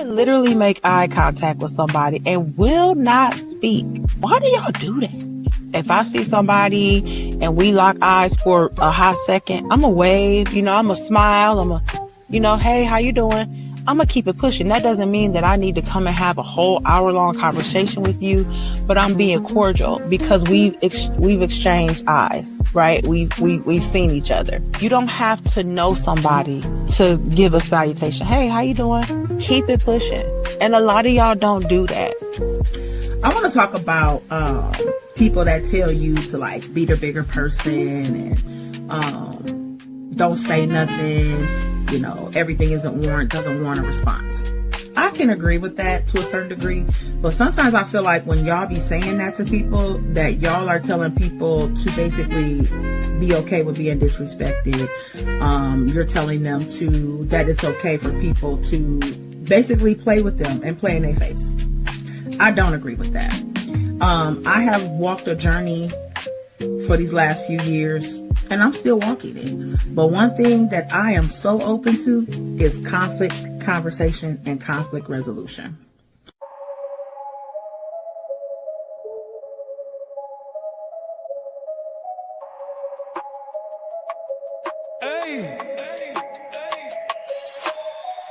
can literally make eye contact with somebody and will not speak. Why do y'all do that? If I see somebody and we lock eyes for a hot second, I'm going to wave, I'm going to smile. I'm going to, hey, how you doing? I'm going to keep it pushing. That doesn't mean that I need to come and have a whole hour-long conversation with you, but I'm being cordial because we've exchanged eyes, right? We've seen each other. You don't have to know somebody to give a salutation. Hey, how you doing? Keep it pushing. And a lot of y'all don't do that. I want to talk about people that tell you to like be the bigger person and don't say nothing. Everything doesn't warrant a response. I can agree with that to a certain degree, but sometimes I feel like when y'all be saying that to people, that y'all are telling people to basically be okay with being disrespected. You're telling them that it's okay for people to basically play with them and play in their face. I don't agree with that. I have walked a journey for these last few years, and I'm still walking it. But one thing that I am so open to is conflict, conversation, and conflict resolution.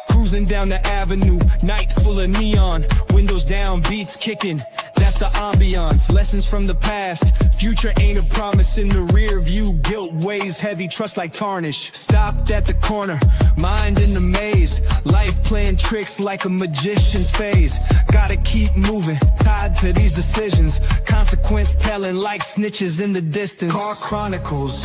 Cruising down the avenue, night full of neon, windows down, beats kicking. That's the ambiance, lessons from the past. Future ain't a promise in the rear view. Guilt weighs heavy, trust like tarnish. Stopped at the corner, mind in the maze. Life playing tricks like a magician's phase. Gotta keep moving, tied to these decisions. Consequence telling like snitches in the distance. Car Chronicles,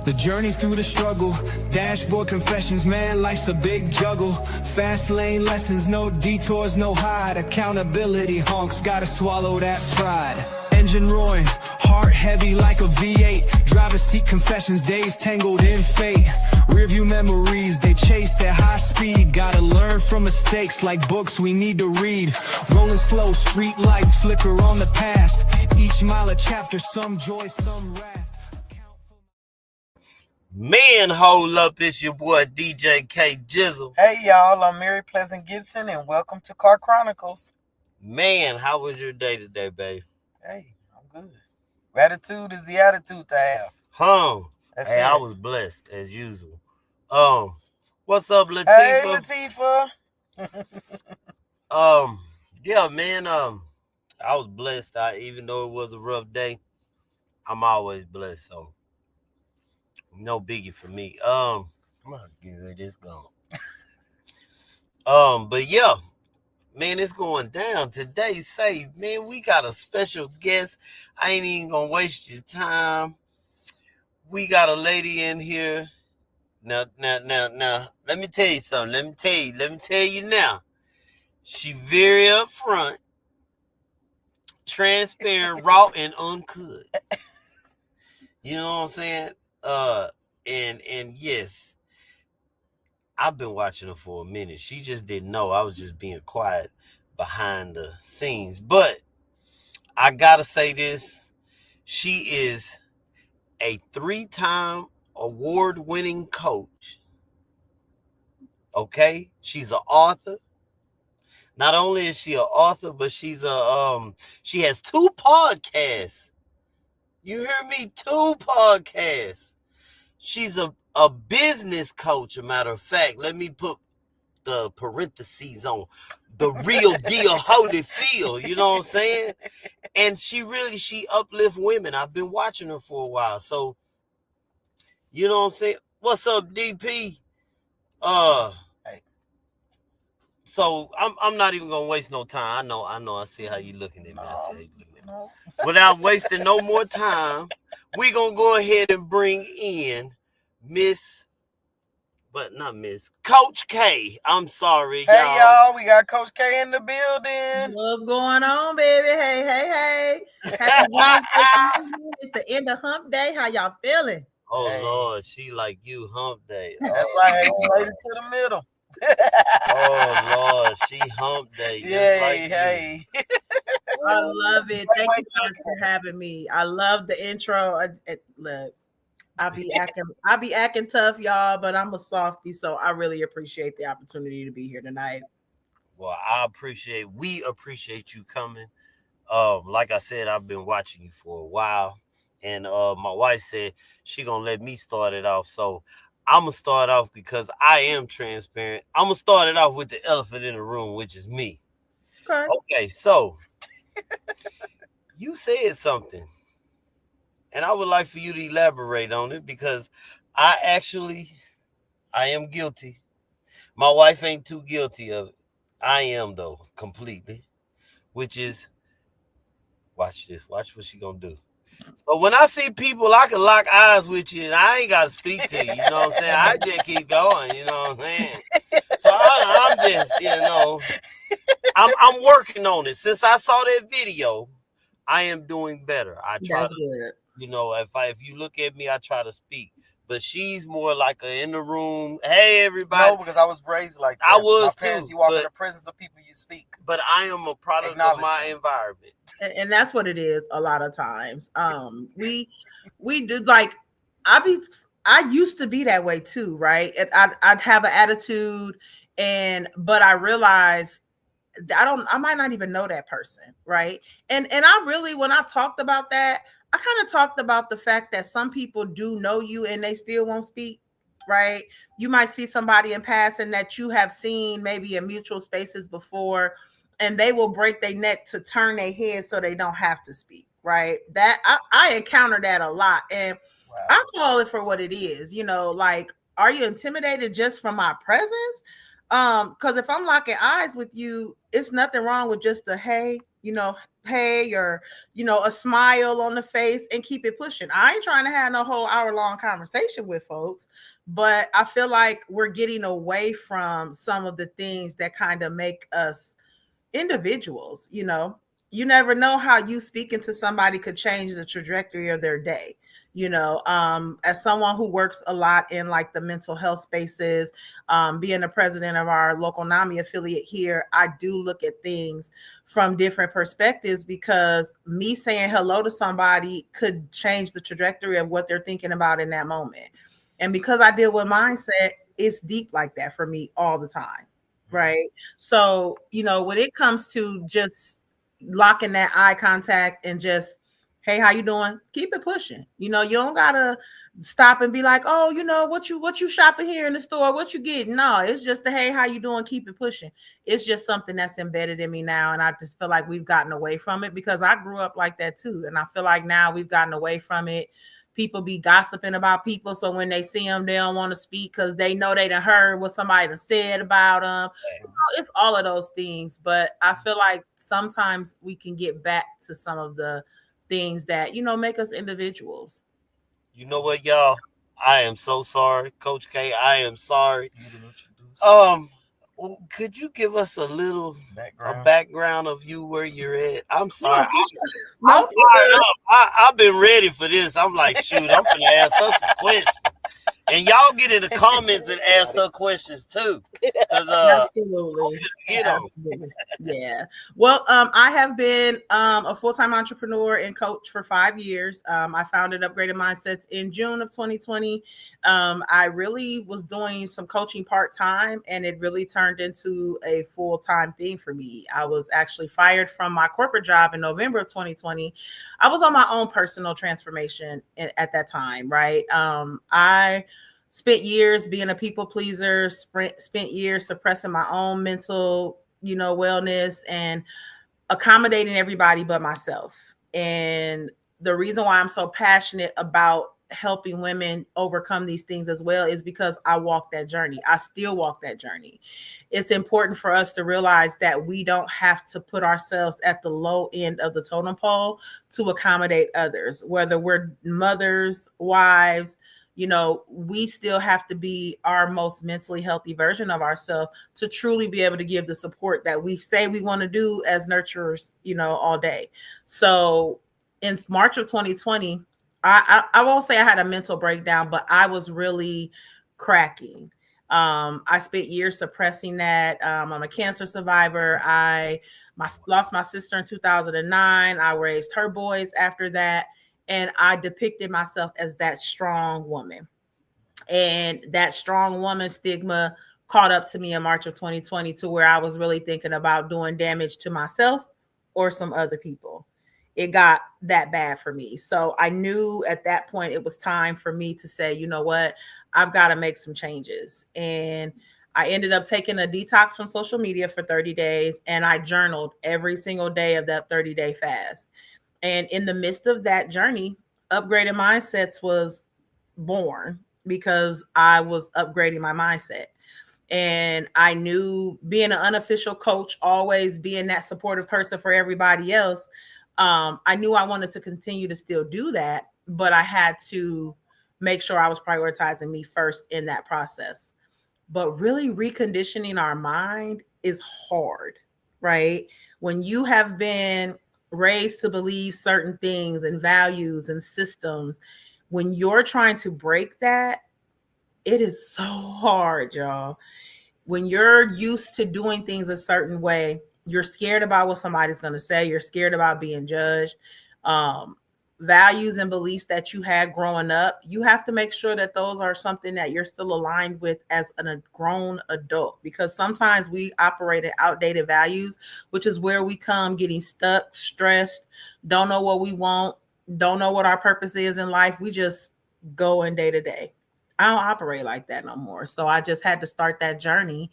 the journey through the struggle. Dashboard confessions, man, life's a big juggle. Fast lane lessons, no detours, no hide. Accountability honks, gotta swallow that pride. Engine roaring, heart heavy like a V8. Driver's seat confessions, days tangled in fate. Rearview memories, they chase at high speed. Gotta learn from mistakes like books we need to read. Rolling slow, street lights flicker on the past. Each mile a chapter, some joy, some wrath. Man, hold up, it's your boy DJ KGIZZLE. Hey y'all, I'm Mary Pleasant-Gibson and welcome to Car Chronicles. Man, how was your day today, babe? Hey, I'm good. Gratitude is the attitude to have. That's hey, it. I was blessed as usual. What's up, Latifah? Hey, Latifah. Yeah, man, I was blessed. Even though it was a rough day, I'm always blessed, so no biggie for me. I'm gonna get this going. But yeah, man, it's going down today. Say, man, we got a special guest. I ain't even gonna waste your time. We got a lady in here. Now. Let me tell you something. Let me tell you now. She very upfront, transparent, raw, and uncut. You know what I'm saying? And yes, I've been watching her for a minute. She just didn't know I was just being quiet behind the scenes. But I gotta say this, she is a 3-time award-winning coach. Okay? She's an author. Not only is she an author, but she has 2 podcasts. You hear me? 2 podcasts. She's a business coach, a matter of fact. Let me put the parentheses on. The real deal Holyfield, you know what I'm saying? And she uplifts women. I've been watching her for a while. So, you know what I'm saying? What's up, DP? So I'm not even gonna waste no time. I know. I see how you looking at me. I see how you looking at me. Without wasting no more time, we gonna go ahead and bring in Coach K. I'm sorry, Hey y'all. y'all, we got Coach K in the building. What's going on, baby? Hey. Happy Wednesday. It's the end of hump day. How y'all feeling? Oh, Hey. Lord, she like you hump day. That's right. We made it to the middle. Oh, Lord, she hump day. Hey. I love it. Thank you guys for having me. I love the intro. Look, I be acting tough, y'all, but I'm a softie, so I really appreciate the opportunity to be here tonight. Well, we appreciate you coming. Like I said, I've been watching you for a while, and my wife said she gonna let me start it off. So I'm gonna start off because I am transparent. I'm gonna start it off with the elephant in the room, which is me. Okay. Okay, so you said something, and I would like for you to elaborate on it because I am guilty. My wife ain't too guilty of it. I am though, completely. Which is, watch this. Watch what she gonna do. So when I see people, I can lock eyes with you, and I ain't gotta speak to you. You know what I'm saying? I just keep going. You know what I'm saying? So I'm just, I'm working on it. Since I saw that video, I am doing better. I try That's to, good. if you look at me, I try to speak. But she's more like a in the room. Hey, everybody. No, because I was raised like that. I was my parents, too. You walk in the presence of people, you speak. But I am a product of my environment. And that's what it is a lot of times. We do, like, I used to be that way too, right? And I'd have an attitude, but I realized I might not even know that person, right? And I really, when I talked about that, I kind of talked about the fact that some people do know you and they still won't speak, right? You might see somebody in passing that you have seen maybe in mutual spaces before, and they will break their neck to turn their head so they don't have to speak, right? That I encounter that a lot, and I call it for what it is. Like, are you intimidated just from my presence? Because if I'm locking eyes with you, it's nothing wrong with just a hey, hey, or a smile on the face, and keep it pushing. I ain't trying to have no whole hour-long conversation with folks, but I feel like we're getting away from some of the things that kind of make us individuals. You never know how you speaking to somebody could change the trajectory of their day. As someone who works a lot in like the mental health spaces, being the president of our local NAMI affiliate here, I do look at things from different perspectives, because me saying hello to somebody could change the trajectory of what they're thinking about in that moment. And because I deal with mindset, it's deep like that for me all the time. Right. So, when it comes to just locking that eye contact and just, hey, how you doing? Keep it pushing. You don't gotta stop and be like, oh, what you shopping here in the store? What you getting? No, it's just the hey, how you doing? Keep it pushing. It's just something that's embedded in me now. And I just feel like we've gotten away from it, because I grew up like that too. And I feel like now we've gotten away from it. People be gossiping about people, so when they see them, they don't want to speak because they know they done heard what somebody done said about them. It's all of those things, but I feel like sometimes we can get back to some of the things that make us individuals. You know what, y'all? I am so sorry, Coach K. I am sorry. Could you give us a little background of you, where you're at? I'm sorry. I'm fired up. I've been ready for this. I'm like, shoot, I'm gonna ask her some questions. And y'all get in the comments and ask her questions too. Absolutely. Absolutely. Yeah. Well, I have been a full-time entrepreneur and coach for 5 years. I founded Upgraded Mindsets in June of 2020. I really was doing some coaching part-time, and it really turned into a full-time thing for me. I was actually fired from my corporate job in November of 2020. I was on my own personal transformation at that time, right? I spent years being a people pleaser, spent years suppressing my own mental, wellness, and accommodating everybody but myself. And the reason why I'm so passionate about helping women overcome these things as well is because I walked that journey. I still walk that journey. It's important for us to realize that we don't have to put ourselves at the low end of the totem pole to accommodate others, whether we're mothers, wives. We still have to be our most mentally healthy version of ourselves to truly be able to give the support that we say we want to do as nurturers, all day. So in March of 2020, I won't say I had a mental breakdown, but I was really cracking. I spent years suppressing that. I'm a cancer survivor. I lost my sister in 2009. I raised her boys after that. And I depicted myself as that strong woman. And that strong woman stigma caught up to me in March of 2020 to where I was really thinking about doing damage to myself or some other people. It got that bad for me. So I knew at that point it was time for me to say, you know what, I've got to make some changes. And I ended up taking a detox from social media for 30 days, and I journaled every single day of that 30-day fast. And in the midst of that journey, upgraded mindsets was born because I was upgrading my mindset. And I knew being an unofficial coach, always being that supportive person for everybody else, I knew I wanted to continue to still do that, but I had to make sure I was prioritizing me first in that process. But really reconditioning our mind is hard, right? When you have been raised to believe certain things and values and systems, when you're trying to break that, it is so hard, y'all. When you're used to doing things a certain way, you're scared about what somebody's going to say. You're scared about being judged. Values and beliefs that you had growing up, you have to make sure that those are something that you're still aligned with as a grown adult, because sometimes we operate in outdated values, which is where we come getting stuck, stressed, don't know what we want, don't know what our purpose is in life. We just go in day to day. I don't operate like that no more. So I just had to start that journey.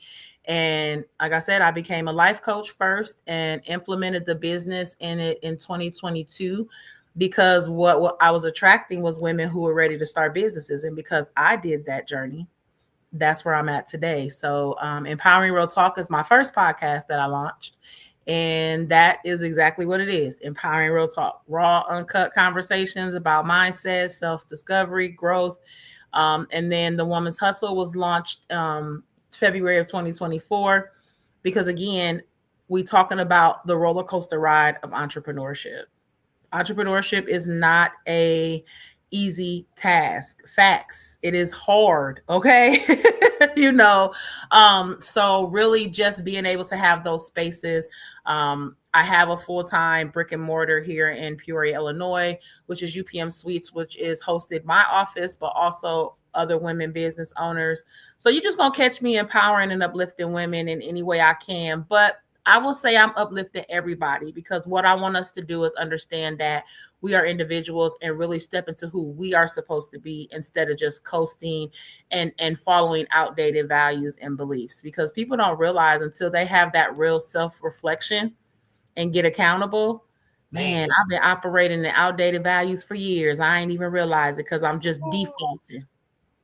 And like I said, I became a life coach first and implemented the business in it in 2022, because what I was attracting was women who were ready to start businesses. And because I did that journey, that's where I'm at today. So Empowering Real Talk is my first podcast that I launched. And that is exactly what it is. Empowering Real Talk, raw, uncut conversations about mindset, self-discovery, growth. And then the Woman's Hustle was launched February of 2024, because again, we talking about the roller coaster ride of entrepreneurship. Entrepreneurship is not a easy task. Facts. It is hard. Okay. So really just being able to have those spaces. I have a full-time brick and mortar here in Peoria, Illinois, which is UPM Suites, which is hosted my office, but also other women business owners. So you're just going to catch me empowering and uplifting women in any way I can. But I will say I'm uplifting everybody, because what I want us to do is understand that we are individuals and really step into who we are supposed to be, instead of just coasting and following outdated values and beliefs, because people don't realize until they have that real self-reflection and get accountable. Man, I've been operating in outdated values for years. I ain't even realize it because I'm just defaulting,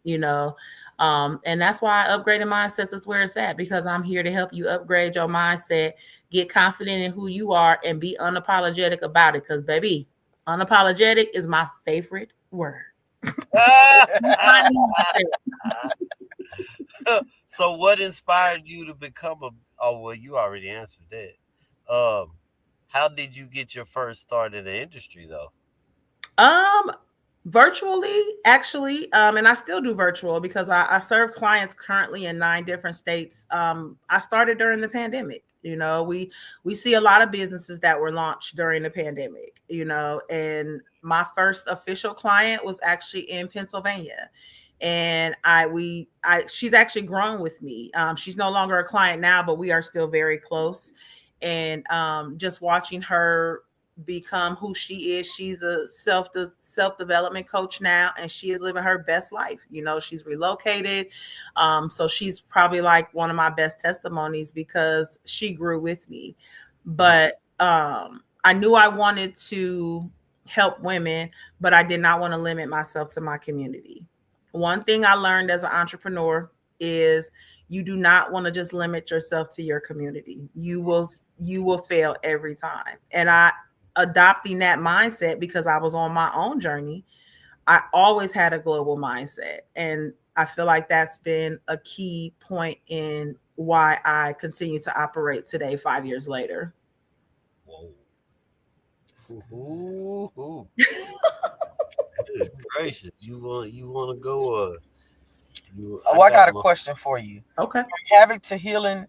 and that's why upgrading mindsets is where it's at, because I'm here to help you upgrade your mindset, get confident in who you are, and be unapologetic about it. Because, baby, unapologetic is my favorite word. So what inspired you to become you already answered that. How did you get your first start in the industry, though? Virtually, actually, and I still do virtual because I serve clients currently in 9 different states. I started during the pandemic. We see a lot of businesses that were launched during the pandemic, and my first official client was actually in Pennsylvania. And she's actually grown with me. She's no longer a client now, but we are still very close. And just watching her become who she is. She's a self-development coach now, and she is living her best life. She's relocated. So she's probably like one of my best testimonies because she grew with me. But I knew I wanted to help women, but I did not want to limit myself to my community. One thing I learned as an entrepreneur is you do not want to just limit yourself to your community. You will fail every time. And adopting that mindset, because I was on my own journey, I always had a global mindset. And I feel like that's been a key point in why I continue to operate today, 5 years later. Whoa. Ooh. Good gracious. You want to go? I got a question for you. Okay. From Havoc to Healing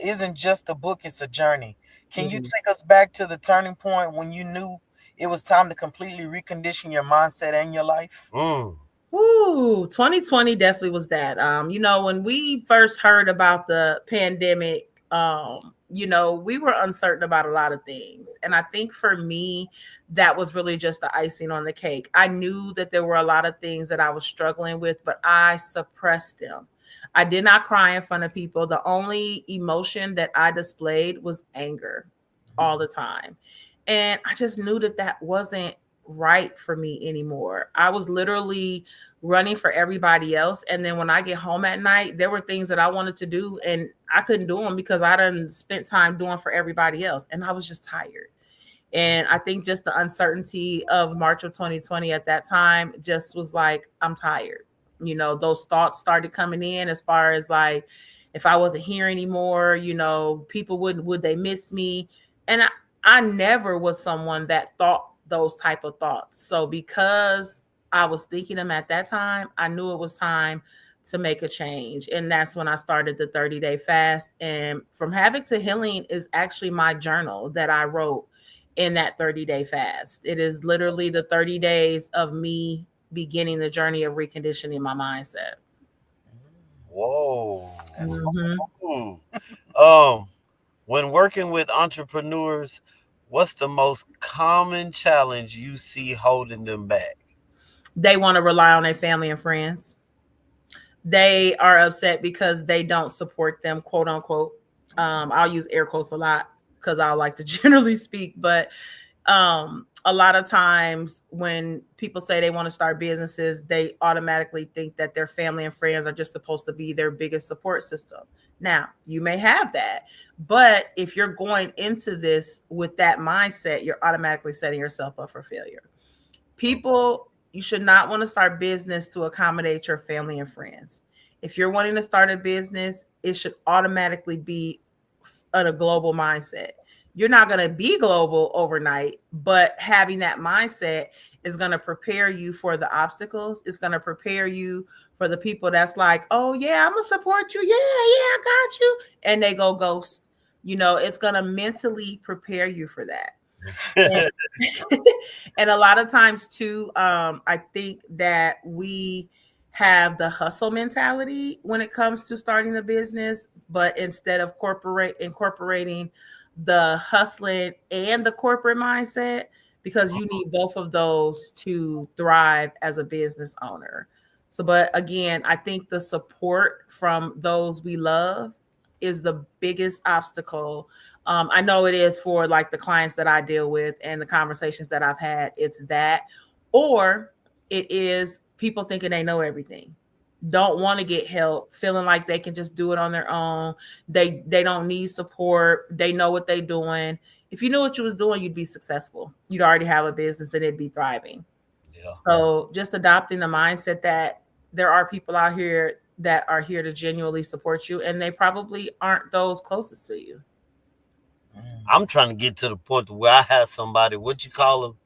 isn't just a book, it's a journey. Can you take us back to the turning point when you knew it was time to completely recondition your mindset and your life? Woo. Ooh, 2020 definitely was that. You know, when we first heard about the pandemic, you know, we were uncertain about a lot of things. And I think for me, that was really just the icing on the cake. I knew that there were a lot of things that I was struggling with, but I suppressed them. I did not cry in front of people. The only emotion that I displayed was anger all the time. And I just knew that that wasn't right for me anymore. I was literally running for everybody else. And then when I get home at night, there were things that I wanted to do and I couldn't do them because I done spent time doing for everybody else. And I was just tired. And I think just the uncertainty of March of 2020 at that time just was like, I'm tired. You know, those thoughts started coming in as far as like, if I wasn't here anymore, you know, people would they miss me? And I never was someone that thought those type of thoughts. So because I was thinking them at that time, I knew it was time to make a change. And that's when I started the 30-day fast. And From Havoc to Healing is actually my journal that I wrote in that 30-day fast. It is literally the 30 days of me beginning the journey of reconditioning my mindset. Whoa. Mhm. When working with entrepreneurs, what's the most common challenge you see holding them back? They want to rely on their family and friends. They are upset because they don't support them, quote unquote. I'll use air quotes a lot because I like to generally speak, but a lot of times when people say they want to start businesses, they automatically think that their family and friends are just supposed to be their biggest support system. Now, you may have that, but if you're going into this with that mindset, you're automatically setting yourself up for failure. People, you should not want to start business to accommodate your family and friends. If you're wanting to start a business, it should automatically be at a global mindset. You're not going to be global overnight, but having that mindset is going to prepare you for the obstacles. It's going to prepare you for the people that's like, oh yeah, I'm gonna support you. Yeah, I got you. And they go ghost. You know, it's going to mentally prepare you for that. And, and a lot of times too, I think that we have the hustle mentality when it comes to starting a business, but instead of incorporating the hustling and the corporate mindset, because you need both of those to thrive as a business owner. So, but again, I think the support from those we love is the biggest obstacle. I know it is for like the clients that I deal with and the conversations that I've had. It's that, or it is people thinking they know everything, don't want to get help, feeling like they can just do it on their own. They don't need support. They know what they're doing. If you knew what you was doing, you'd be successful. You'd already have a business and it'd be thriving. Yeah. So just adopting the mindset that there are people out here that are here to genuinely support you, and they probably aren't those closest to you. I'm trying to get to the point where I have somebody, what you call them,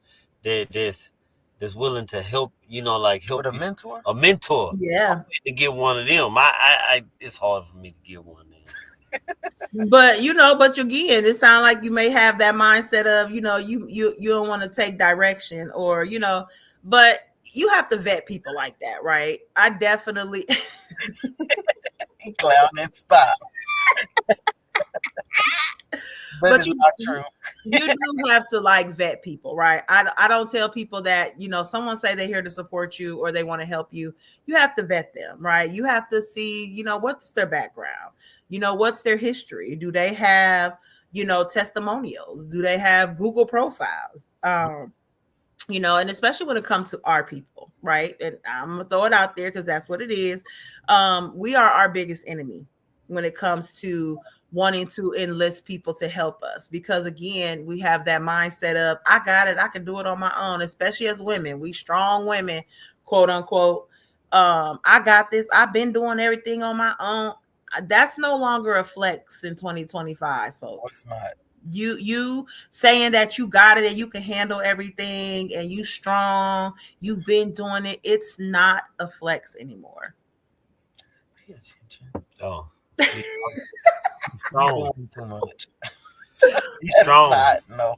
that's willing to help, you know, like help with a mentor. A mentor. Yeah. To get one of them. I it's hard for me to get one of them. But you know, but again, it sounds like you may have that mindset of, you know, you don't want to take direction, or you know, but you have to vet people like that, right? I definitely clowning, stop. But you, not true. You do have to like vet people, right? I don't tell people that, you know, someone say they're here to support you or they want to help you. You have to vet them, right? You have to see, you know, what's their background, you know, what's their history. Do they have, you know, testimonials? Do they have Google profiles? You know, and especially when it comes to our people, right? And I'm gonna throw it out there because that's what it is. We are our biggest enemy when it comes to wanting to enlist people to help us, because again, we have that mindset of, I got it, I can do it on my own, especially as women. We strong women, quote unquote. I got this, I've been doing everything on my own. That's no longer a flex in 2025, folks. It's not. You saying that you got it and you can handle everything and you strong, you've been doing it, it's not a flex anymore. Pay attention. Oh. Strong too much. He's strong. No.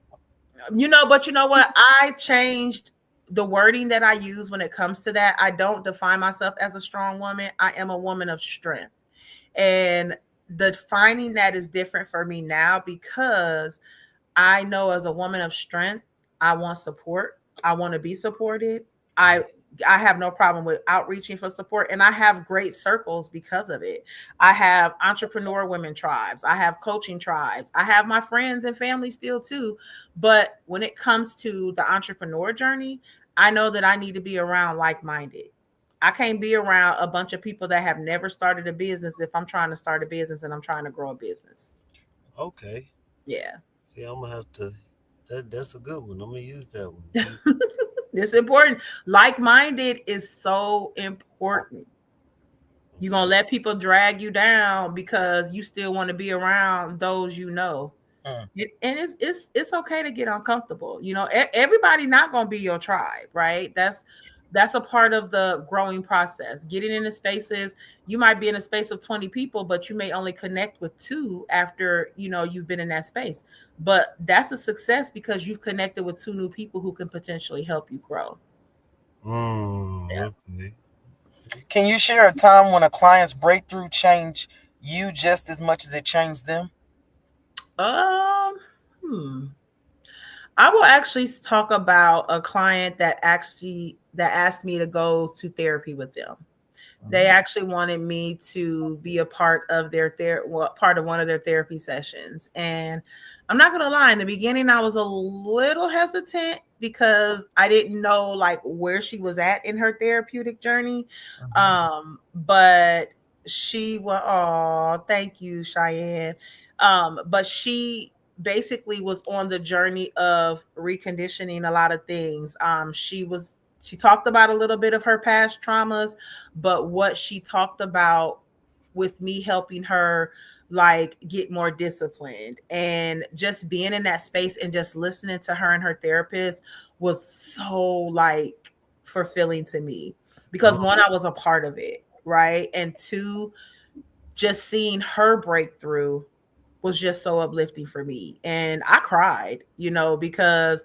You know, but you know what? I changed the wording that I use when it comes to that, I don't define myself as a strong woman. I am a woman of strength. And defining that is different for me now because I know as a woman of strength, I want support. I want to be supported. I I have no problem with outreaching for support, and I have great circles because of it. I have entrepreneur women tribes. I have coaching tribes. I have my friends and family still too. But when it comes to the entrepreneur journey, I know that I need to be around like-minded. I can't be around a bunch of people that have never started a business if I'm trying to start a business and I'm trying to grow a business. Okay. Yeah. See, I'm gonna have to. That's a good one. I'm gonna use that one. It's important. Like-minded is so important. You're gonna let people drag you down because you still want to be around those you know. Mm. And it's okay to get uncomfortable. You know, everybody not gonna be your tribe, right? That's a part of the growing process. Getting into spaces, you might be in a space of 20 people, but you may only connect with two after you've been in that space. But that's a success because you've connected with two new people who can potentially help you grow. Okay. Can you share a time when a client's breakthrough changed you just as much as it changed them? Um, hmm. I will actually talk about a client that asked me to go to therapy with them. They actually wanted me to be a part of part of one of their therapy sessions. And I'm not gonna lie, in the beginning, I was a little hesitant because I didn't know like where she was at in her therapeutic journey. But she was, oh, thank you, Cheyenne. But she basically was on the journey of reconditioning a lot of things. She talked about a little bit of her past traumas, but what she talked about with me helping her like get more disciplined and just being in that space and just listening to her and her therapist was so like fulfilling to me because one, I was a part of it, right? And two, just seeing her breakthrough was just so uplifting for me. And I cried, because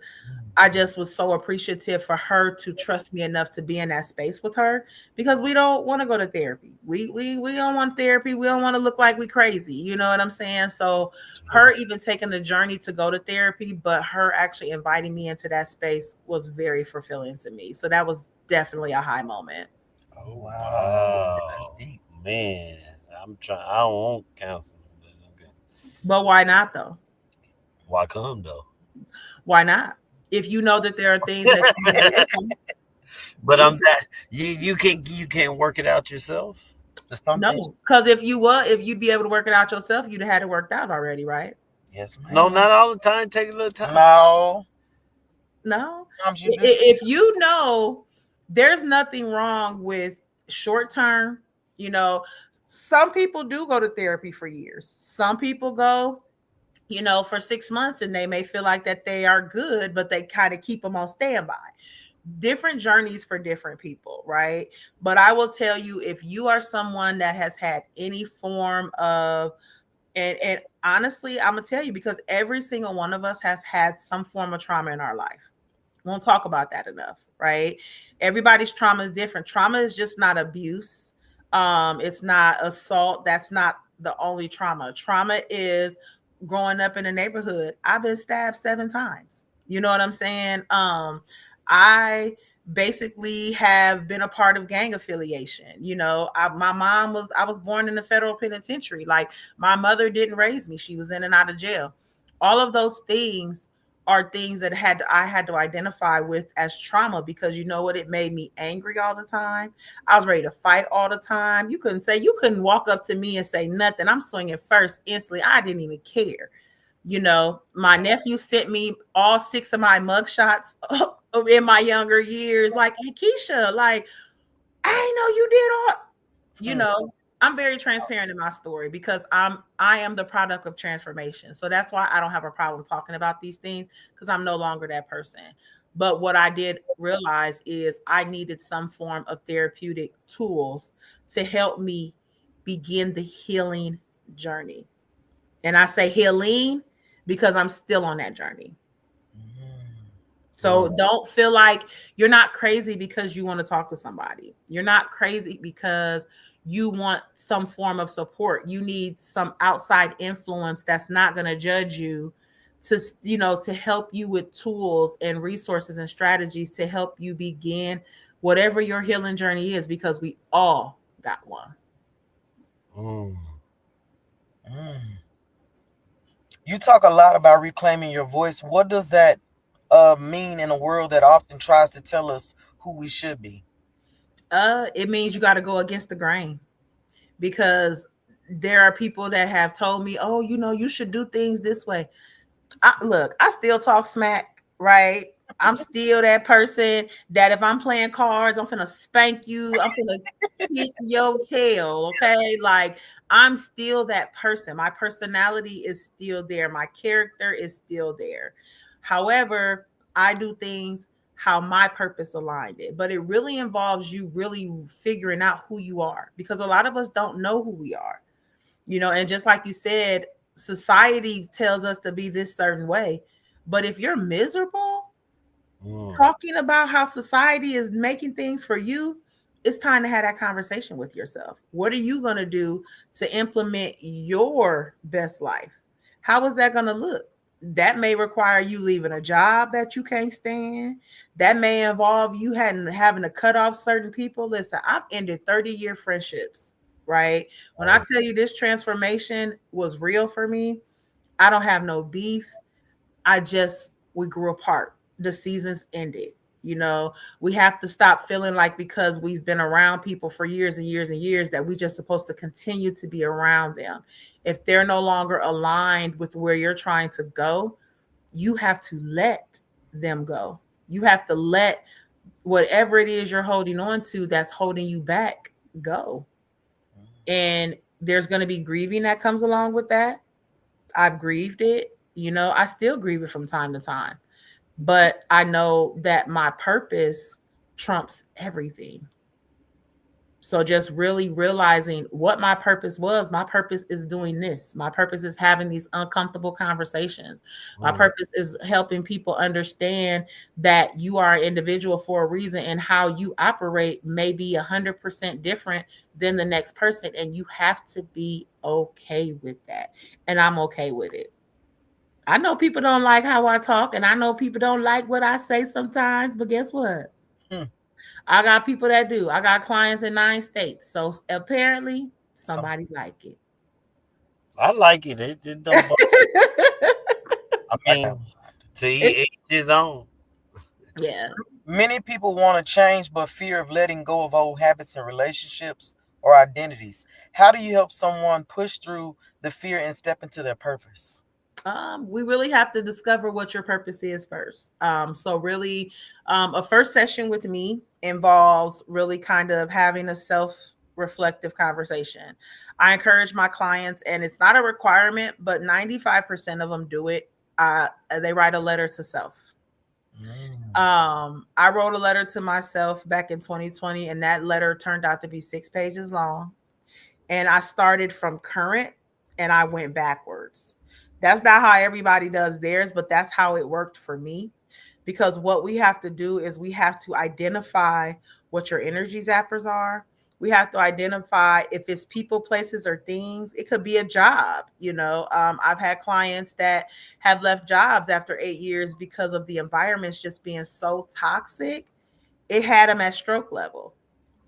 I just was so appreciative for her to trust me enough to be in that space with her because we don't want to go to therapy. We don't want therapy. We don't want to look like we crazy. You know what I'm saying? So her even taking the journey to go to therapy, but her actually inviting me into that space was very fulfilling to me. So that was definitely a high moment. Oh, wow. That's Wow, deep. man. I'm trying. I don't want counseling, but okay. But why not though? Why come though? Why not? If you know that there are things that you may want, But I'm that you can't work it out yourself. There's some no, things. because if you'd be able to work it out yourself, you'd have had it worked out already, right? Yes, No, ma'am. not all the time. Take a little time. No. No. Sometimes you do. If you know there's nothing wrong with short term, you know, some people do go to therapy for years. Some people go, for 6 months and they may feel like that they are good, but they kind of keep them on standby. Different journeys for different people, right? But I will tell you, if you are someone that has had any form of, and honestly, I'm gonna tell you because every single one of us has had some form of trauma in our life. Won't talk about that enough, right? Everybody's trauma is different. Trauma is just not abuse. It's not assault. That's not the only trauma. Trauma is growing up in a neighborhood. I've been stabbed 7 times. You know what I'm saying? I basically have been a part of gang affiliation. My mom I was born in the federal penitentiary. Like my mother didn't raise me. She was in and out of jail. All of those things are things that I had to identify with as trauma because you know what? It made me angry all the time. I was ready to fight all the time. You couldn't walk up to me and say nothing. I'm swinging first instantly. I didn't even care. My nephew sent me all 6 of my mugshots in my younger years. Like, hey, Keisha, like, I didn't know you did all, you know, I'm very transparent in my story because I am the product of transformation. So that's why I don't have a problem talking about these things because I'm no longer that person. But what I did realize is I needed some form of therapeutic tools to help me begin the healing journey. And I say healing because I'm still on that journey. So don't feel like you're not crazy because you want to talk to somebody. You're not crazy because you want some form of support. You need some outside influence that's not going to judge you, to, you know, to help you with tools and resources and strategies to help you begin whatever your healing journey is, because we all got one. Mm. Mm. You talk a lot about reclaiming your voice. What does that mean in a world that often tries to tell us who we should be? It means you got to go against the grain, because there are people that have told me, oh, you know, you should do things this way. Look, I still talk smack, right? I'm still that person that if I'm playing cards, I'm finna spank you. I'm finna kick your tail, okay? Like, I'm still that person. My personality is still there. My character is still there. However, I do things how my purpose aligned it. But it really involves you really figuring out who you are, because a lot of us don't know who we are, you know. And just like you said, society tells us to be this certain way. But if you're miserable talking about how society is making things for you, it's time to have that conversation with yourself. What are you going to do to implement your best life? How is that going to look? That may require you leaving a job that you can't stand. That may involve you having to cut off certain people. Listen, I've ended 30-year friendships, right? When I tell you this transformation was real for me, I don't have no beef. We grew apart. The seasons ended. You know, we have to stop feeling like because we've been around people for years and years and years that we just supposed to continue to be around them. If they're no longer aligned with where you're trying to go, you have to let them go. You have to let whatever it is you're holding on to that's holding you back go. And there's going to be grieving that comes along with that. I've grieved it. You know, I still grieve it from time to time. But I know that my purpose trumps everything. So just really realizing what my purpose was. My purpose is doing this. My purpose is having these uncomfortable conversations. My purpose is helping people understand that you are an individual for a reason, and how you operate may be 100% different than the next person. And you have to be okay with that. And I'm okay with it. I know people don't like how I talk, and I know people don't like what I say sometimes, but guess what? Hmm. I got people that do. I got clients in 9 states. So apparently somebody like it. I like it. It don't bother. I mean, to It's, each his own. yeah. Many people want to change, but fear of letting go of old habits and relationships or identities. How do you help someone push through the fear and step into their purpose? We really have to discover what your purpose is first. So really, a first session with me involves really kind of having a self-reflective conversation. I encourage my clients, and it's not a requirement, but 95% of them do it. They write a letter to self. I wrote a letter to myself back in 2020, and that letter turned out to be 6 pages long. And I started from current and I went backwards. That's not how everybody does theirs, but that's how it worked for me. Because what we have to do is we have to identify what your energy zappers are. We have to identify if it's people, places, or things. It could be a job. You know, I've had clients that have left jobs after 8 years because of the environments just being so toxic. It had them at stroke level.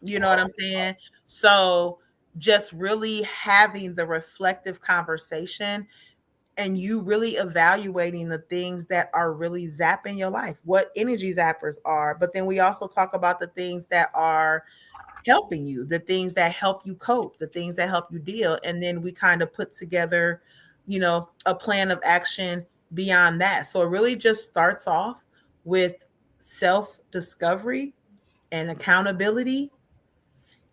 You know what I'm saying? So just really having the reflective conversation, and you really evaluating the things that are really zapping your life, what energy zappers are. But then we also talk about the things that are helping you, the things that help you cope, the things that help you deal. And then we kind of put together, you know, a plan of action beyond that. So it really just starts off with self discovery and accountability,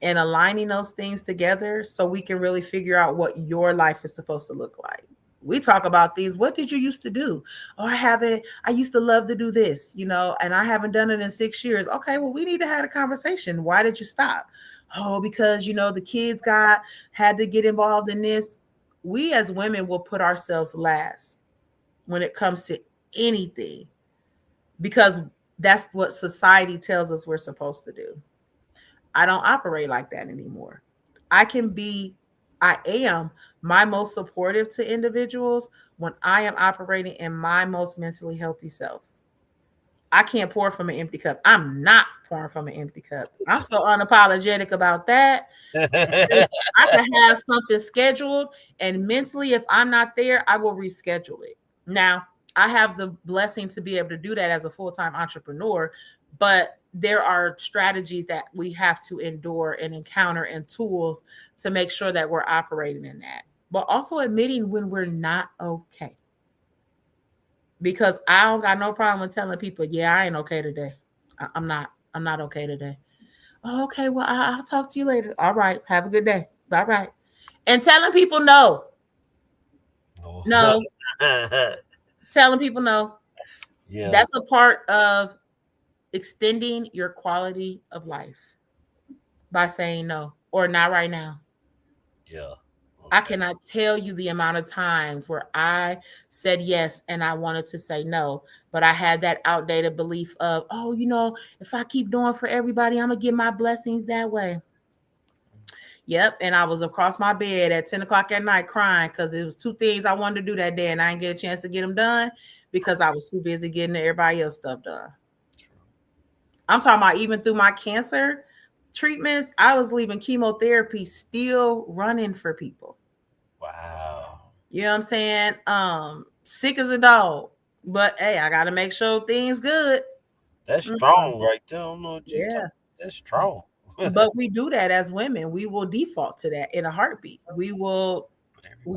and aligning those things together so we can really figure out what your life is supposed to look like. We talk about these. What did you used to do? Oh, I haven't. I used to love to do this, you know, and I haven't done it in 6 years. Okay, well, we need to have a conversation. Why did you stop? Oh, because, you know, the kids had to get involved in this. We as women will put ourselves last when it comes to anything. because that's what society tells us we're supposed to do. I don't operate like that anymore. I am my most supportive to individuals when I am operating in my most mentally healthy self. I can't pour from an empty cup. I'm not pouring from an empty cup. I'm so unapologetic about that. I can have something scheduled, and mentally, if I'm not there, I will reschedule it. Now, I have the blessing to be able to do that as a full-time entrepreneur, but there are strategies that we have to endure and encounter and tools to make sure that we're operating in that, but also admitting when we're not okay. Because I don't got no problem with telling people, yeah, I ain't okay today. I'm not okay today. Oh, okay, well, I'll talk to you later. All right, have a good day. All right. And telling people no. No. Telling people no. Yeah. That's a part of extending your quality of life by saying no or not right now. Yeah. I cannot tell you the amount of times where I said yes and I wanted to say no, but I had that outdated belief of, oh, if I keep doing for everybody, I'm going to get my blessings that way. Yep. And I was across my bed at 10 o'clock at night crying because it was two things I wanted to do that day and I didn't get a chance to get them done because I was too busy getting everybody else stuff done. I'm talking about even through my cancer treatments, I was leaving chemotherapy still running for people. Wow. You know what I'm saying? Sick as a dog. But hey, I gotta make sure things good. That's strong right there. I don't know what you Yeah. That's strong. But we do that as women. We will default to that in a heartbeat. We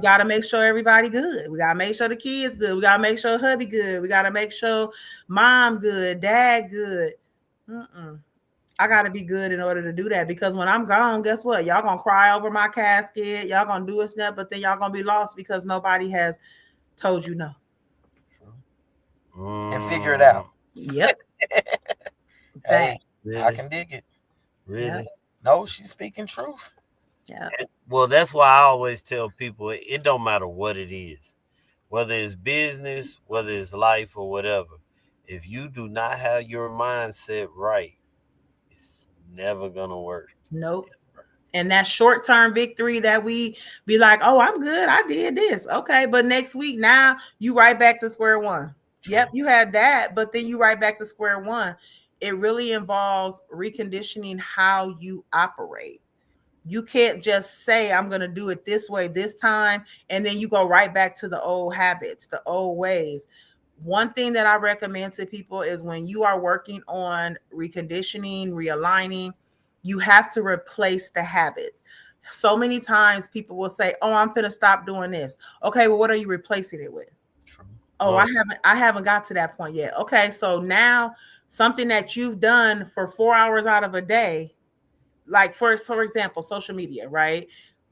gotta make sure everybody good. We gotta make sure the kids good. We gotta make sure hubby good. We gotta make sure mom good, dad good. I gotta be good in order to do that, because when I'm gone, guess what? Y'all gonna cry over my casket. Y'all gonna do us that, but then y'all gonna be lost because nobody has told you no. And figure it out. Yep. Hey, really? I can dig it. Really? Yep. No, she's speaking truth. Yeah. Well, that's why I always tell people it don't matter what it is, whether it's business, whether it's life or whatever. If you do not have your mindset right, it's never gonna work. Nope. And that short-term victory that we be like, oh, I'm good, I did this. Okay, but next week now you right back to square one. True. Yep, you had that, but then you right back to square one. It really involves reconditioning how you operate. You can't just say, I'm going to do it this way this time, and then you go right back to the old habits, the old ways. One thing that I recommend to people is when you are working on reconditioning, realigning, you have to replace the habits. So many times people will say, oh, I'm going to stop doing this. Okay, well, what are you replacing it with? True. Oh, I haven't got to that point yet. Okay, so now something that you've done for 4 hours out of a day, like for example, social media, right?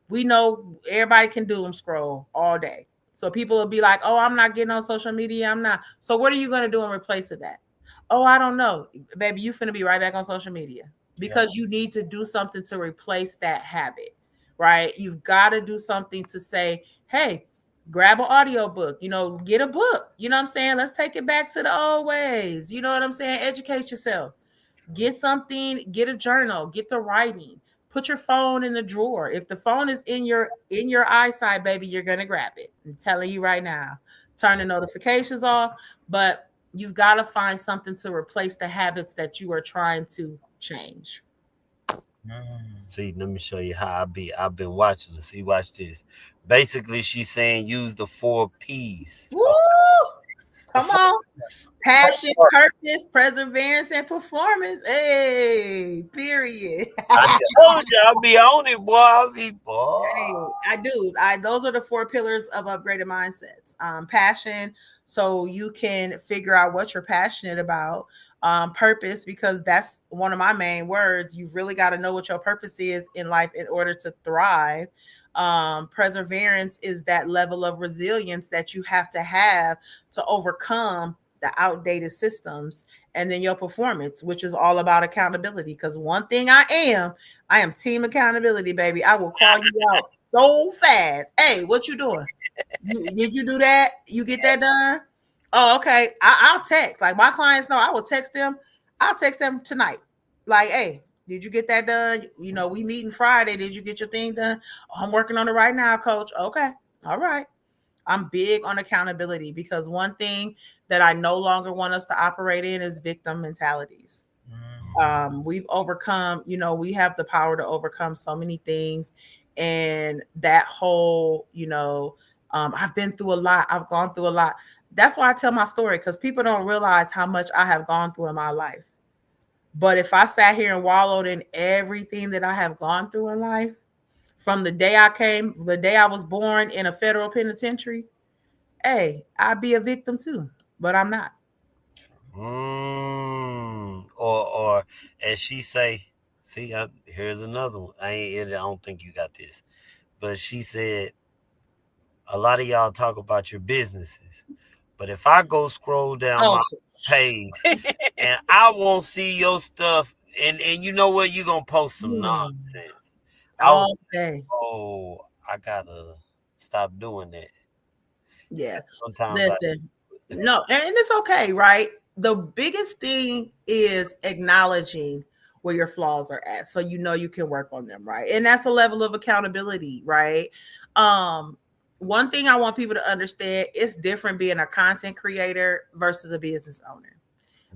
We know everybody can doom scroll all day. So people will be like, oh, I'm not getting on social media. I'm not. So what are you going to do in replace of that? Oh, I don't know. Baby, you finna be right back on social media because you need to do something to replace that habit, right? You've got to do something to say, hey, grab an audio book, get a book. You know what I'm saying? Let's take it back to the old ways. You know what I'm saying? Educate yourself. Get something, get a journal, get to writing. Put your phone in the drawer. If the phone is in your eyesight, baby, you're gonna grab it. I'm telling you right now. Turn the notifications off, but you've got to find something to replace the habits that you are trying to change. See, let me show you how I've been watching this. See, watch this. Basically, she's saying use the 4 P's. Woo! Come on. Passion, purpose, perseverance, and performance. Hey, period. I told you I'll be on it, boy. Hey, I do. Those are the 4 pillars of upgraded mindsets. Passion, so you can figure out what you're passionate about. Purpose, because that's one of my main words. You've really got to know what your purpose is in life in order to thrive. Perseverance is that level of resilience that you have to overcome the outdated systems. And then your performance, which is all about accountability. Because one thing I am team accountability, baby. I will call you out so fast. Hey, what you doing? Did you do that? You get that done? Oh, okay. I'll text. Like my clients know, I will text them. I'll text them tonight. Like, hey, did you get that done? You know, we meeting Friday. Did you get your thing done? Oh, I'm working on it right now, coach. Okay. All right. I'm big on accountability because one thing that I no longer want us to operate in is victim mentalities. We've overcome, you know, we have the power to overcome so many things. And that whole, I've been through a lot. I've gone through a lot. That's why I tell my story because people don't realize how much I have gone through in my life. But if I sat here and wallowed in everything that I have gone through in life, from the day I was born in a federal penitentiary, hey, I'd be a victim too, but I'm not. Or as she say, see, here's another one. I don't think you got this, but she said a lot of y'all talk about your businesses, but if I go scroll down Oh, my page and I won't see your stuff, and you know what, you gonna post some nonsense. I was all day. oh, I gotta stop doing that. Yeah. Sometimes I Listen, no, and it's okay, right? The biggest thing is acknowledging where your flaws are at so you know you can work on them, right? And that's a level of accountability, right? Um, One thing I want people to understand, it's different being a content creator versus a business owner.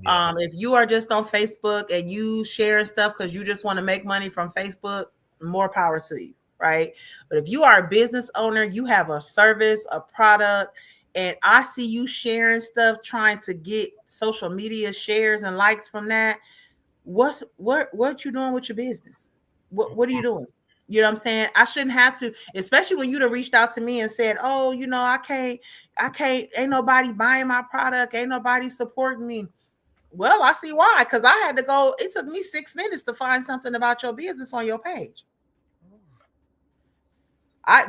yeah. If you are just on Facebook and you sharing stuff because you just want to make money from Facebook, more power to you, right? But if you are a business owner, you have a service, a product, and I see you sharing stuff, trying to get social media shares and likes from that. What you doing with your business? What are you doing? You know what I'm saying? I shouldn't have to, especially when you'd have reached out to me and said, "Oh, I can't, ain't nobody buying my product, ain't nobody supporting me." Well, I see why. Because I had to go. It took me 6 minutes to find something about your business on your page.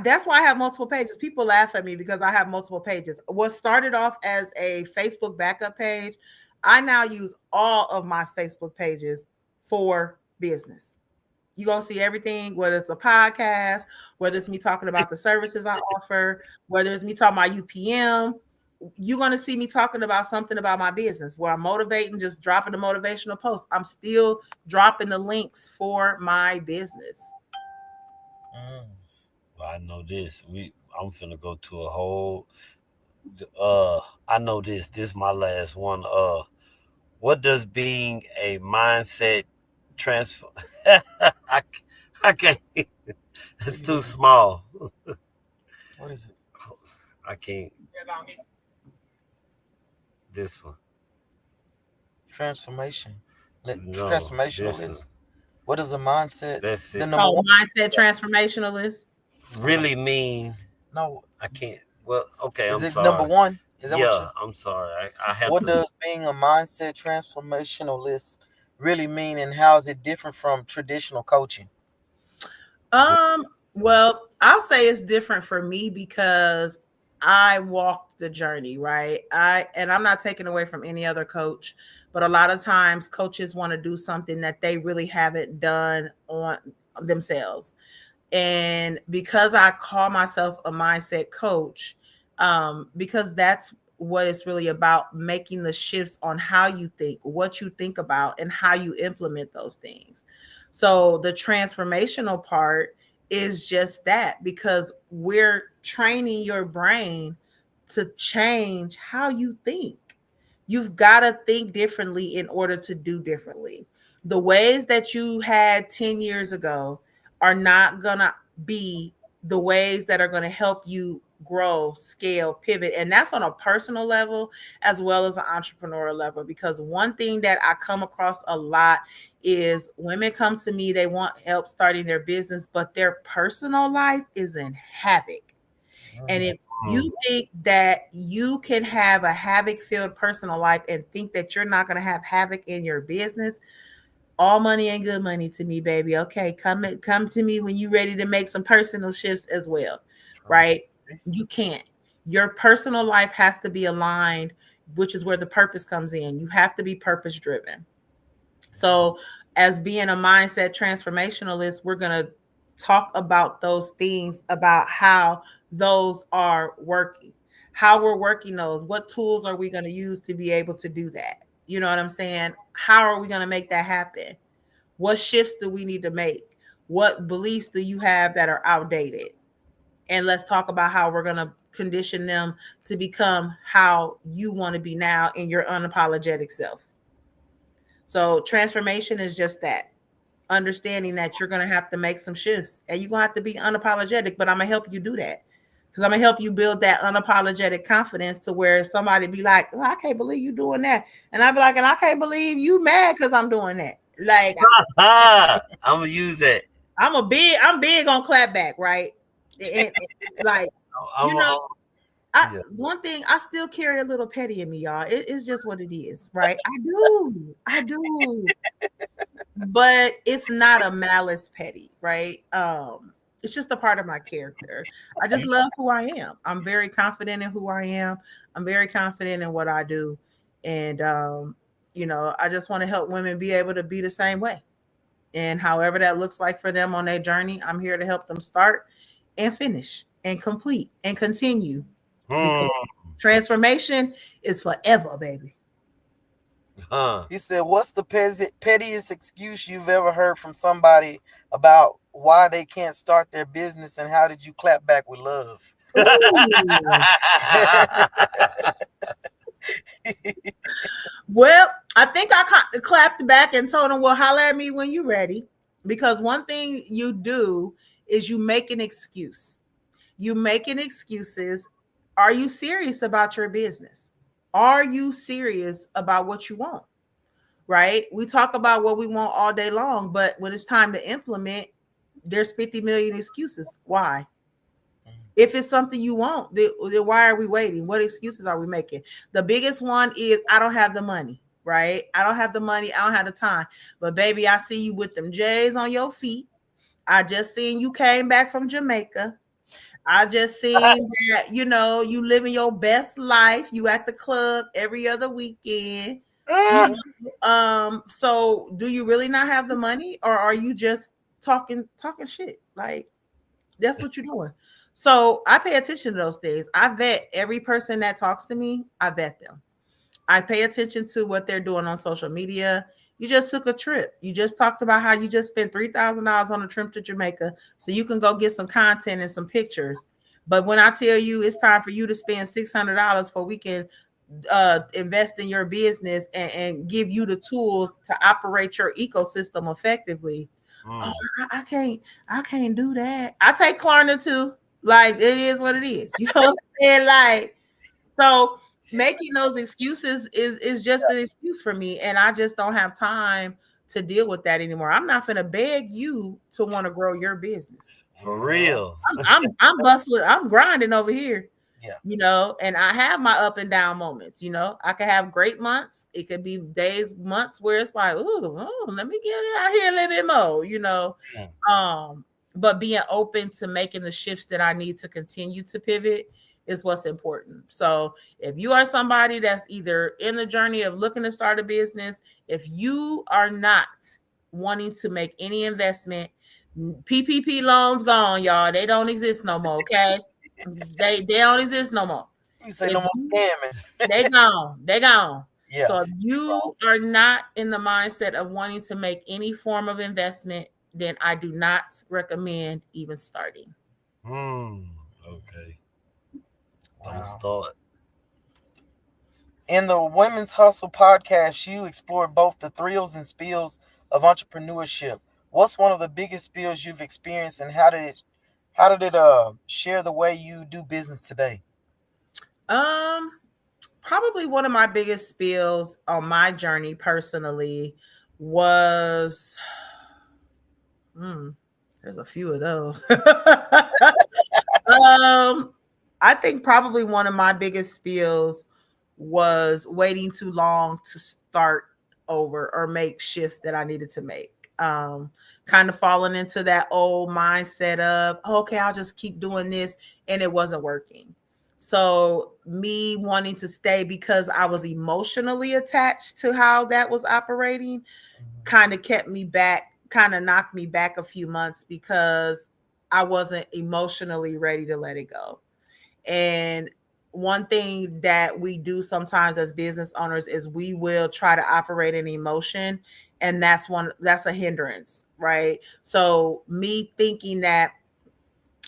That's why I have multiple pages. People laugh at me because I have multiple pages. What started off as a Facebook backup page, I now use all of my Facebook pages for business. You're gonna see everything, whether it's a podcast, whether it's me talking about the services I offer, whether it's me talking about UPM. You're gonna see me talking about something about my business where I'm motivating, just dropping a motivational post. I'm still dropping the links for my business. Mm. Well, I know this. I'm finna go to a whole. I know this. This is my last one. What does being a mindset transfer? I, I can't. It's too small. What is it? I can't. This one. Transformation. No, this one. Transformationalist. What is a mindset? That's The it. number Oh, one. mindset transformationalist. Really mean. No, I can't. Well, okay. is I'm it number sorry. one? Is that what Yeah, you? I'm sorry. I have What to. does being a mindset transformationalist really mean, and how is it different from traditional coaching? Um, well, I'll say it's different for me because I walked the journey, right? I'm not taking away from any other coach, but a lot of times coaches want to do something that they really haven't done on themselves. And because I call myself a mindset coach, because that's what it's really about, making the shifts on how you think, what you think about, and how you implement those things. So the transformational part is just that, because we're training your brain to change how you think. You've got to think differently in order to do differently. The ways that you had 10 years ago are not going to be the ways that are going to help you grow, scale, pivot. And that's on a personal level as well as an entrepreneurial level. Because one thing that I come across a lot is women come to me, they want help starting their business, but their personal life is in havoc. And if Mm, you think that you can have a havoc filled personal life and think that you're not going to have havoc in your business, all money ain't good money to me, baby. Okay, come to me when you're ready to make some personal shifts as well, True. right? You can't. Your personal life has to be aligned, which is where the purpose comes in. You have to be purpose driven. So, as being a mindset transformationalist, we're going to talk about those things, about how those are working. how we're working those. What tools are we going to use to be able to do that? You know what I'm saying? How are we going to make that happen? What shifts do we need to make? What beliefs do you have that are outdated? And let's talk about how we're going to condition them to become how you want to be now in your unapologetic self. So transformation is just that, understanding that you're going to have to make some shifts and you're going to have to be unapologetic, but I'm going to help you do that. Because I'm going to help you build that unapologetic confidence to where somebody be like, oh, I can't believe you doing that. And I'll be like, and I can't believe you mad because I'm doing that. Like, I'm gonna use that. I'm big on clap back, right? Like, you know, Yeah. one thing, I still carry a little petty in me, y'all. It's just what it is, right? I do, but it's not a malice petty, right? It's just a part of my character. I just love who I am. I'm very confident in who I am. I'm very confident in what I do, and I just want to help women be able to be the same way. And however that looks like for them on their journey, I'm here to help them start and finish and complete and continue, because transformation is forever, baby. He said, what's the pettiest excuse you've ever heard from somebody about why they can't start their business, and how did you clap back with love? Well, I think I clapped back and told him, well, holler at me when you're ready. Because one thing you do is you make an excuse. You making excuses. Are you serious about your business? Are you serious about what you want? Right? We talk about what we want all day long, but when it's time to implement, there's 50 million excuses. Why? If it's something you want, then why are we waiting? What excuses are we making? The biggest one is, I don't have the money, right? I don't have the money. I don't have the time. But baby, I see you with them J's on your feet. I just seen you came back from Jamaica. I just seen that, you living your best life. You at the club every other weekend. So do you really not have the money, or are you just talking shit? Like, that's what you're doing. So I pay attention to those things. I vet every person that talks to me. I vet them. I pay attention to what they're doing on social media. You just took a trip. You just talked about how you just spent $3,000 on a trip to Jamaica so you can go get some content and some pictures. But when I tell you it's time for you to spend $600 for we can invest in your business and give you the tools to operate your ecosystem effectively. Oh, I can't do that. I take Klarna too. Like, it is what it is. You know what I'm saying? Like, so making those excuses is just an excuse for me, and I just don't have time to deal with that anymore. I'm not gonna beg you to want to grow your business. For real. I'm bustling, I'm grinding over here. Yeah. And I have my up and down moments. I could have great months. It could be days, months where it's like, ooh, let me get it out here a little bit more, Yeah. But being open to making the shifts that I need to continue to pivot is what's important. So if you are somebody that's either in the journey of looking to start a business, if you are not wanting to make any investment, PPP loans gone, y'all. They don't exist no more, okay? They don't exist no more. You say no more scamming. They gone. They gone. Yeah. So if you are not in the mindset of wanting to make any form of investment, then I do not recommend even starting. Okay. Wow. Don't start. In the Women's Hustle podcast, you explore both the thrills and spills of entrepreneurship. What's one of the biggest spills you've experienced, and how did it share the way you do business today? Probably one of my biggest spills on my journey personally was there's a few of those. I think probably one of my biggest spills was waiting too long to start over or make shifts that I needed to make. Kind of falling into that old mindset of, okay, I'll just keep doing this, and it wasn't working. So me wanting to stay because I was emotionally attached to how that was operating kind of kept me back, kind of knocked me back a few months because I wasn't emotionally ready to let it go. And one thing that we do sometimes as business owners is we will try to operate in emotion, and that's a hindrance, right? So me thinking that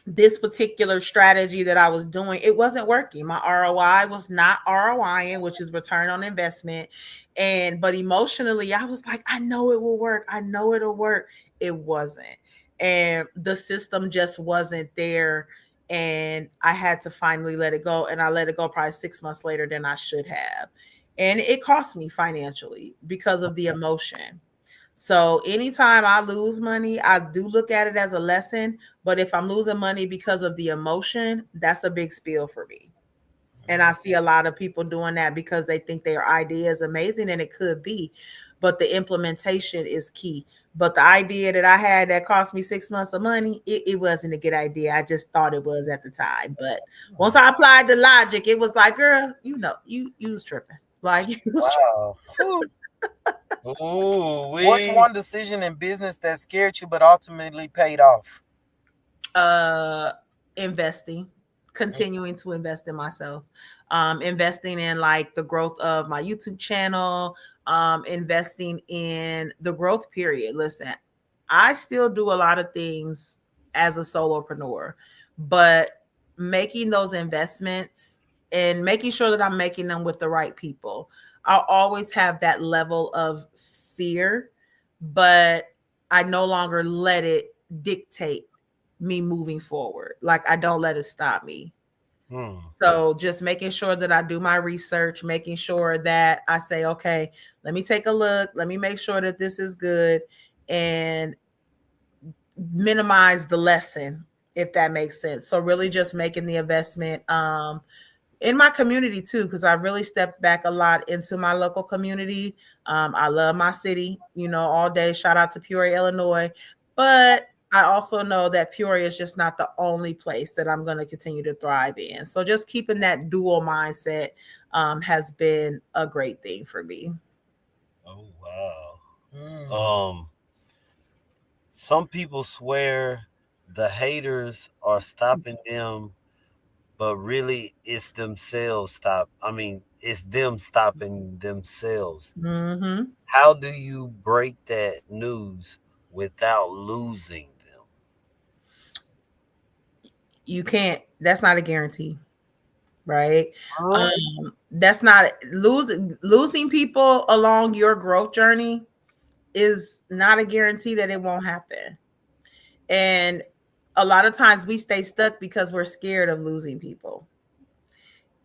this particular strategy that I was doing, it wasn't working. My ROI was not ROIing, which is return on investment. And but emotionally, I was like, I know it will work. I know it'll work. It wasn't. And the system just wasn't there. And I had to finally let it go. And I let it go probably 6 months later than I should have. And it cost me financially because of the emotion. So anytime I lose money, I do look at it as a lesson. But if I'm losing money because of the emotion, that's a big spill for me. And I see a lot of people doing that because they think their idea is amazing, and it could be, but the implementation is key. But the idea that I had that cost me 6 months of money, it wasn't a good idea. I just thought it was at the time. But once I applied the logic, it was like, girl, you was tripping. Like you was Wow. Ooh, What's we. one decision in business that scared you but ultimately paid off? uh investing, continuing to invest in myself, investing in like the growth of my YouTube channel, investing in the growth period. Listen, I still do a lot of things as a solopreneur, but making those investments and making sure that I'm making them with the right people, I'll always have that level of fear, but I no longer let it dictate me moving forward. Like I don't let it stop me. Hmm. So just making sure that I do my research, making sure that I say, okay, let me take a look, let me make sure that this is good, and minimize the lesson, if that makes sense. So really just making the investment in my community too, because I really stepped back a lot into my local community. I love my city, all day. Shout out to Peoria, Illinois. But I also know that Peoria is just not the only place that I'm going to continue to thrive in. So just keeping that dual mindset has been a great thing for me. Oh wow. Mm. Um, some people swear the haters are stopping them, but really it's themselves stop. I mean, it's them stopping themselves. Hmm. How do you break that news without losing them? You can't, that's not a guarantee, right? Huh? That's not losing people along your growth journey is not a guarantee that it won't happen. And a lot of times we stay stuck because we're scared of losing people.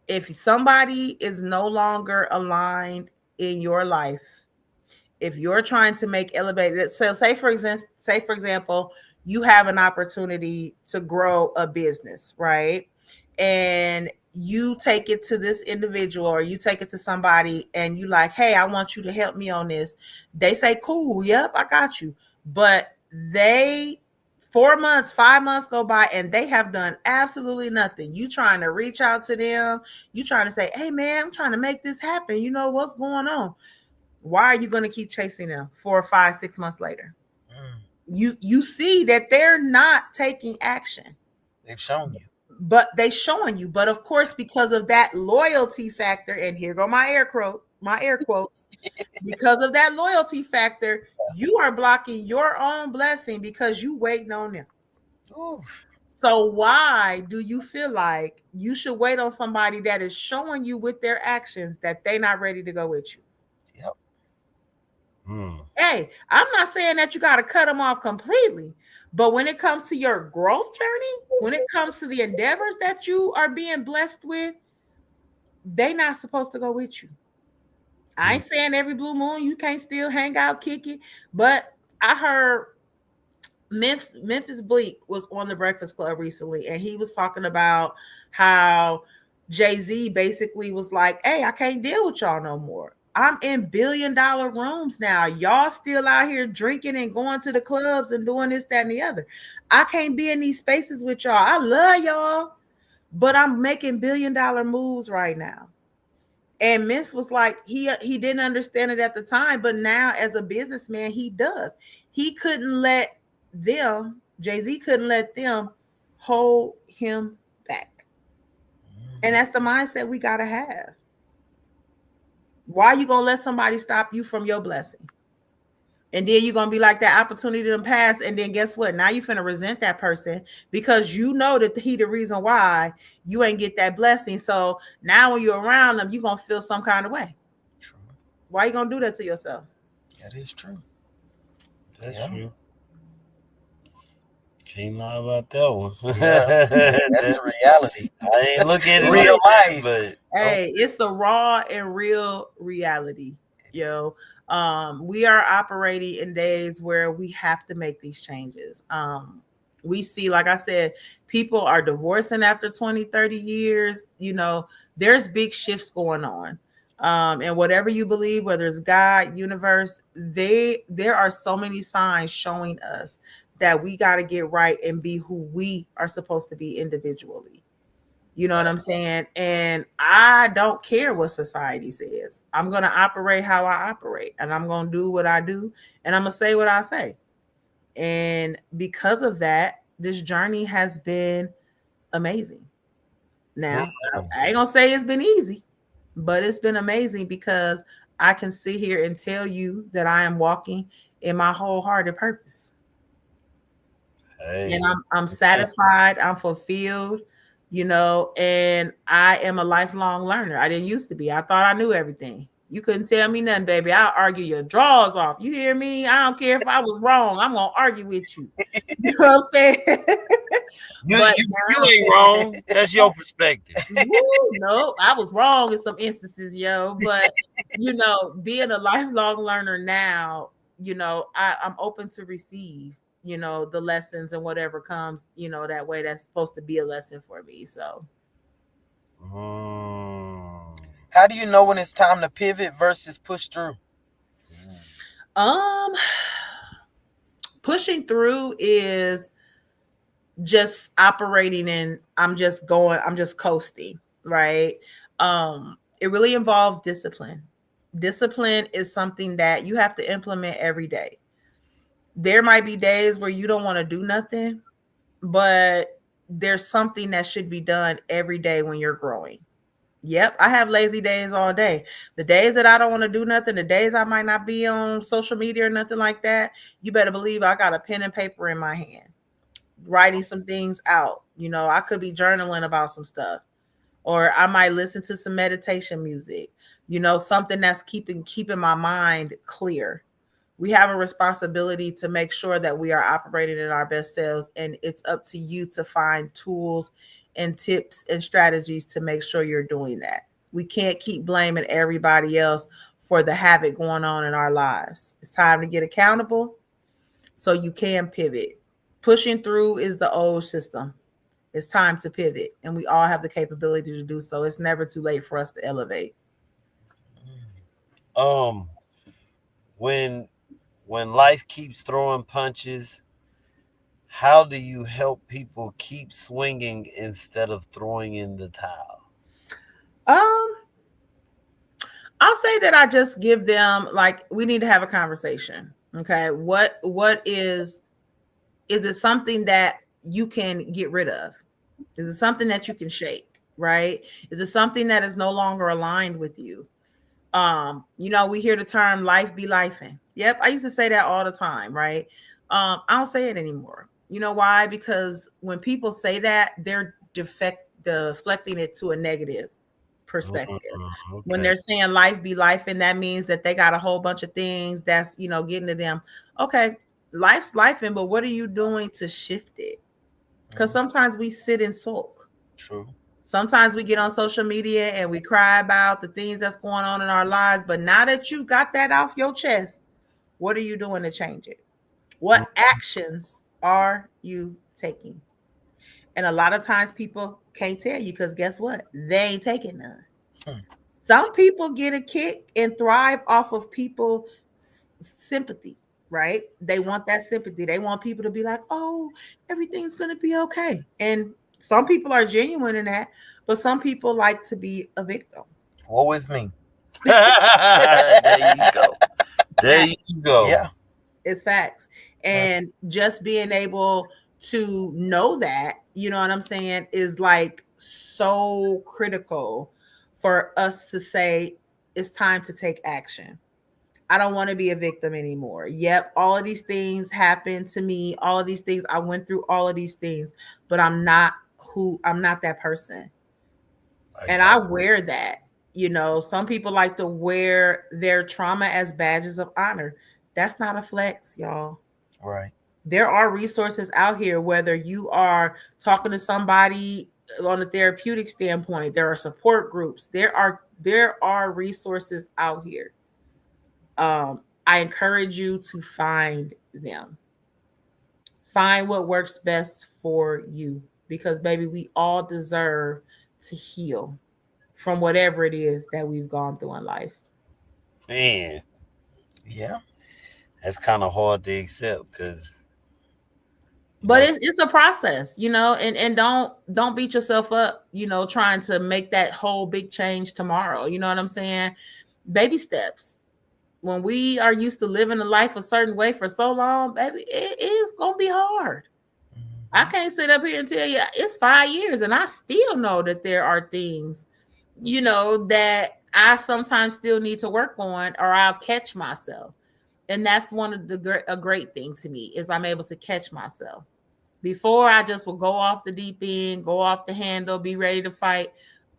If somebody is no longer aligned in your life, if you're trying to make elevated, so say for example, you have an opportunity to grow a business, right? And you take it to this individual, or you take it to somebody, and you like, hey, I want you to help me on this. They say, cool, yep, I got you. But they 4 months, 5 months go by, and they have done absolutely nothing. You trying to reach out to them, you trying to say, hey man, I'm trying to make this happen, what's going on? Why are you going to keep chasing them 4 or 5, 6 months later? Mm. You see that they're not taking action, They've shown you. but they showing you. But of course, because of that loyalty factor, and here go my air quotes, because of that loyalty factor, you are blocking your own blessing because you waiting on them. Ooh. So why do you feel like you should wait on somebody that is showing you with their actions that they not ready to go with you? Yep. Hmm. Hey, I'm not saying that you got to cut them off completely, but when it comes to your growth journey, when it comes to the endeavors that you are being blessed with, they not supposed to go with you. I Hmm. ain't saying every blue moon you can't still hang out, kick it, but I heard Memphis Bleak was on the Breakfast Club recently, and he was talking about how Jay-Z basically was like, hey, I can't deal with y'all no more. I'm in billion-dollar rooms now. Y'all still out here drinking and going to the clubs and doing this, that, and the other. I can't be in these spaces with y'all. I love y'all, but I'm making billion-dollar moves right now. And Miss was like, he didn't understand it at the time, but now as a businessman, he does. He couldn't let Jay-Z couldn't let them hold him back. And that's the mindset we got to have. Why are you going to let somebody stop you from your blessing? And then you're going to be like, that opportunity to pass. And then guess what? Now you're finna resent that person because you know that he the reason why you ain't get that blessing. So now when you're around them, you're going to feel some kind of way. True. Why you going to do that to yourself? That is true. That's true. Can't lie about that one. Yeah. That's the reality. I ain't look at it Real like life. But hey, it's the raw and real reality, yo. We are operating in days where we have to make these changes. We see, like I said, people are divorcing after 20, 30 years. You know, there's big shifts going on. And whatever you believe, whether it's God, universe, there are so many signs showing us that we got to get right and be who we are supposed to be individually. You know what I'm saying? And I don't care what society says. I'm going to operate how I operate, and I'm going to do what I do, and I'm going to say what I say. And because of that, this journey has been amazing. Now, I ain't going to say it's been easy, but it's been amazing because I can sit here and tell you that I am walking in my wholehearted purpose. And I'm satisfied, I'm fulfilled, you know, and I am a lifelong learner. I didn't used to be. I thought I knew everything. You couldn't tell me nothing, baby. I'll argue your drawers off. You hear me? I don't care if I was wrong. I'm gonna argue with you. You know what I'm saying? you ain't wrong. That's your perspective. No, I was wrong in some instances, yo. But you know, being a lifelong learner now, you know, I'm open to receive, you know, the lessons and whatever comes, you know, that way that's supposed to be a lesson for me. So how do you know when it's time to pivot versus push through? Pushing through is just operating in, I'm just coasting, right? It really involves discipline. Discipline is something that you have to implement every day. There might be days where you don't want to do nothing, but there's something that should be done every day when you're growing. Yep, I have lazy days all day. The days that I don't want to do nothing, the days I might not be on social media or nothing like that, you better believe I got a pen and paper in my hand, writing some things out. You know, I could be journaling about some stuff, or I might listen to some meditation music, you know, something that's keeping my mind clear. We have a responsibility to make sure that we are operating in our best selves, and it's up to you to find tools and tips and strategies to make sure you're doing that. We can't keep blaming everybody else for the havoc going on in our lives. It's time to get accountable so you can pivot. Pushing through is the old system. It's time to pivot, and we all have the capability to do so. It's never too late for us to elevate. When life keeps throwing punches, how do you help people keep swinging instead of throwing in the towel? I'll say that I just give them, like, we need to have a conversation. Okay. What is it something that you can get rid of? Is it something that you can shake? Right? Is it something that is no longer aligned with you? You know, we hear the term life be lifing. Yep, I used to say that all the time, right? I don't say it anymore. You know why? Because when people say that, they're deflecting it to a negative perspective. Okay. When they're saying life be lifing, that means that they got a whole bunch of things that's, you know, getting to them. Okay, life's lifing, but what are you doing to shift it? Because sometimes we sit and sulk. True. Sometimes we get on social media and we cry about the things that's going on in our lives. But now that you got that off your chest, what are you doing to change it? What actions are you taking? And a lot of times people can't tell you because guess what? They ain't taking none. Some people get a kick and thrive off of people's sympathy, right? They want that sympathy. They want people to be like, oh, everything's going to be okay. And some people are genuine in that, but some people like to be a victim. Woe is me. There you go. There you go. Yeah. It's facts. And just being able to know that, you know what I'm saying, is like so critical for us to say it's time to take action. I don't want to be a victim anymore. Yep, all of these things happened to me. All of these things, I went through all of these things, but I'm not that person. And I wear that. Some people like to wear their trauma as badges of honor. That's not a flex, y'all. Right. There are resources out here, whether you are talking to somebody on a therapeutic standpoint, there are support groups. There are resources out here. I encourage you to find them. Find what works best for you, because baby, we all deserve to heal from whatever it is that we've gone through in life. Man, Yeah. that's kind of hard to accept because, you But know, it's a process, and don't beat yourself up, trying to make that whole big change tomorrow. You know what I'm saying? Baby steps. When we are used to living a life a certain way for so long, baby, it is gonna be hard. I Mhm. can't sit up here and tell you it's 5 years and I still know that there are things, that I sometimes still need to work on, or I'll catch myself. And that's one of a great thing to me is I'm able to catch myself. Before I just would go off the deep end, go off the handle, be ready to fight.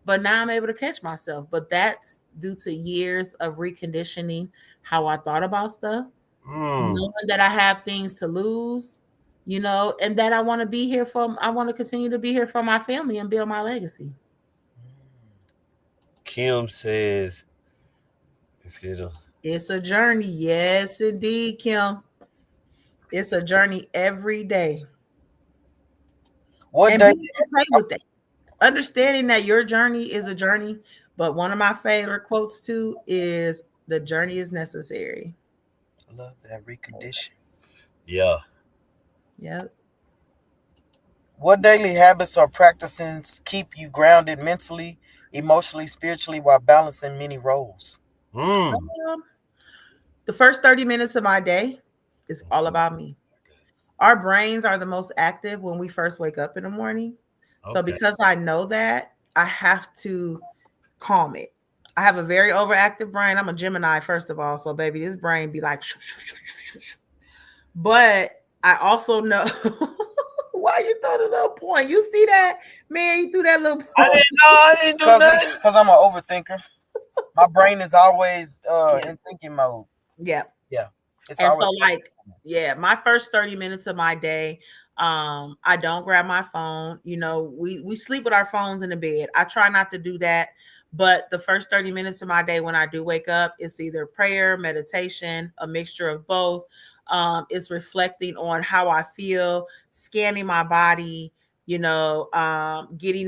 But now I'm able to catch myself. But that's due to years of reconditioning how I thought about stuff, mm, knowing that I have things to lose, and that I want to continue to be here for my family and build my legacy. Kim says, if it'll, It's a journey. Yes, indeed, Kim. It's a journey every day. What And day? be okay with that. Understanding that your journey is a journey. But one of my favorite quotes too is the journey is necessary. Love that recondition. yeah. Yep. What daily habits or practices keep you grounded mentally, emotionally, spiritually while balancing many roles? Mm. Um, the first 30 minutes of my day is all about me. Our brains are the most active when we first wake up in the morning. So Okay. because I know that, I have to calm it. I have a very overactive brain. I'm a Gemini, first of all. So baby, this brain be like, but I also know why you throw the little point. You see that, man? You threw that little I point. didn't know. I didn't do Because nothing. I'm an overthinker. My brain is always Yeah. in thinking mode. Yeah. Yeah. It's And always so like, yeah, my first 30 minutes of my day, I don't grab my phone. We sleep with our phones in the bed. I try not to do that. But the first 30 minutes of my day when I do wake up, it's either prayer, meditation, a mixture of both. It's reflecting on how I feel, scanning my body, getting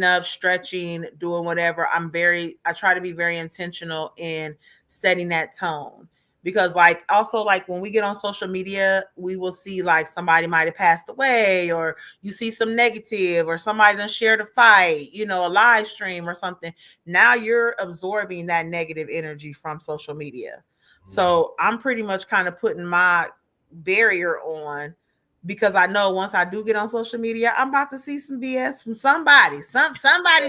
up, stretching, doing whatever. I try to be very intentional in setting that tone, because like also like when we get on social media, we will see like somebody might have passed away, or you see some negative, or somebody done shared a fight, a live stream or something. Now you're absorbing that negative energy from social media. So I'm pretty much kind of putting my barrier on, because I know once I do get on social media, I'm about to see some BS from somebody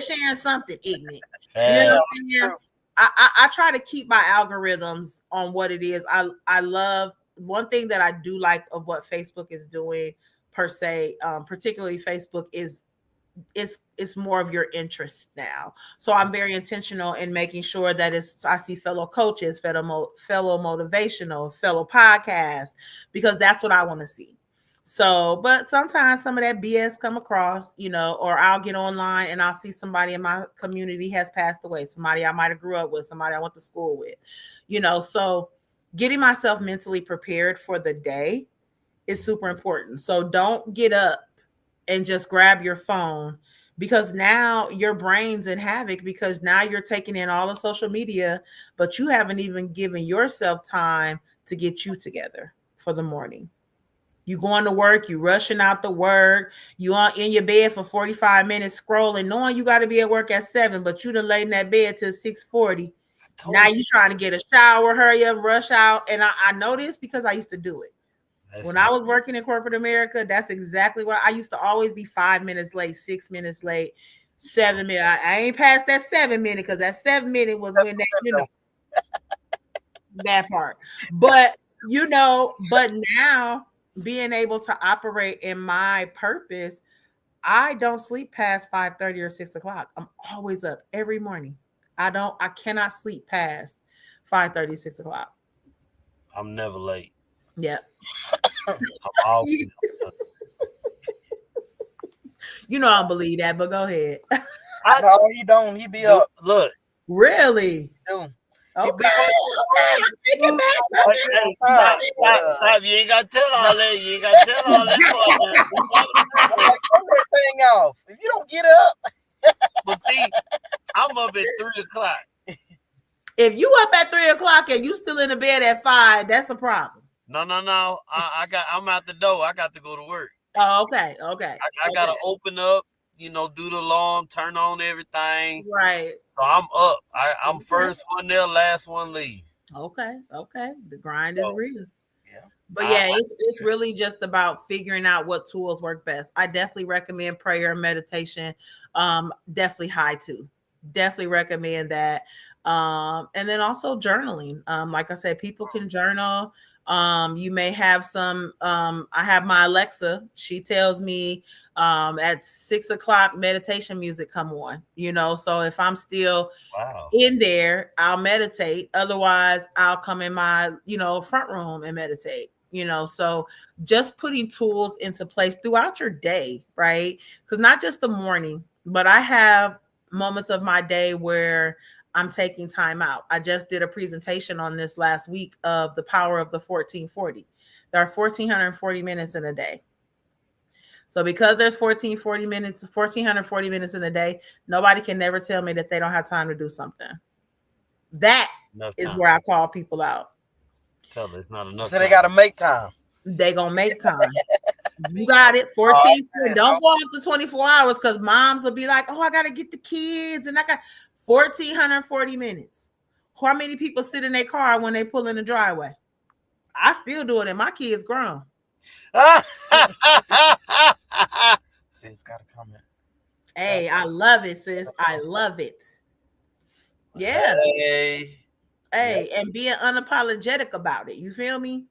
sharing something ignorant. You know what I'm saying? I try to keep my algorithms on what it is. I love one thing that I do like of what Facebook is doing per se, particularly Facebook, is it's more of your interest now. So I'm very intentional in making sure that I see fellow coaches, fellow motivational, fellow podcasts, because that's what I want to see. So, but sometimes some of that BS come across, or I'll get online and I'll see somebody in my community has passed away, somebody I might have grew up with, somebody I went to school with, so getting myself mentally prepared for the day is super important. So don't get up and just grab your phone, because now your brain's in havoc, because now you're taking in all the social media, but you haven't even given yourself time to get you together for the morning. You going to work, you rushing out to work, you on in your bed for 45 minutes scrolling, knowing you got to be at work at 7, but you done laid in that bed till 6:40. Now Told you you. trying to get a shower, hurry up, rush out. And I know this because I used to do it. That's When me. I was working in corporate America, that's exactly what I used to always be 5 minutes late, 6 minutes late. 7 minutes. I ain't past that 7 minute because that 7 minute was when that, that part. But but now being able to operate in my purpose, I don't sleep past 5:30 or 6 o'clock. I'm always up every morning. I cannot sleep past 5:30, 6 o'clock. I'm never late. Yep. I'm always I don't believe that, but go ahead. No, he don't. He be up. Look. Really? Dude. Okay. I take it back. Hey, stop. You ain't got to tell all that. You ain't got to tell all that. Turn that thing off. If you don't get up. But see, I'm up at 3 o'clock. If you up at 3 o'clock and you still in the bed at 5, that's a problem. No. I'm out the door. I got to go to work. Oh, okay. I gotta open up, do the alarm, turn on everything. Right. So I'm up. I'm first one there, last one leave. Okay. The grind is real. Yeah. But yeah, it's really just about figuring out what tools work best. I definitely recommend prayer and meditation. Definitely high too. Definitely recommend that. And then also journaling. Like I said, people can journal. You may have some, I have my Alexa, she tells me, at 6 o'clock meditation music come on, so if I'm still in there, I'll meditate. Otherwise I'll come in my, front room and meditate, so just putting tools into place throughout your day, right? Because not just the morning, but I have moments of my day where I'm taking time out. I just did a presentation on this last week of the power of the 1440. There are 1440 minutes in a day. So because there's 1440 minutes in a day, nobody can never tell me that they don't have time to do something. That is where I call people out. Tell them it's not enough. So they got to make time. They gonna make time. You got it. 14. Don't go off the 24 hours because moms will be like, oh, I got to get the kids. And I got 1,440 minutes. How many people sit in their car when they pull in the driveway? I still do it, and my kids grown. Sis got a comment. Hey, I love it, sis. I love it. Yeah. Hey, and being unapologetic about it. You feel me?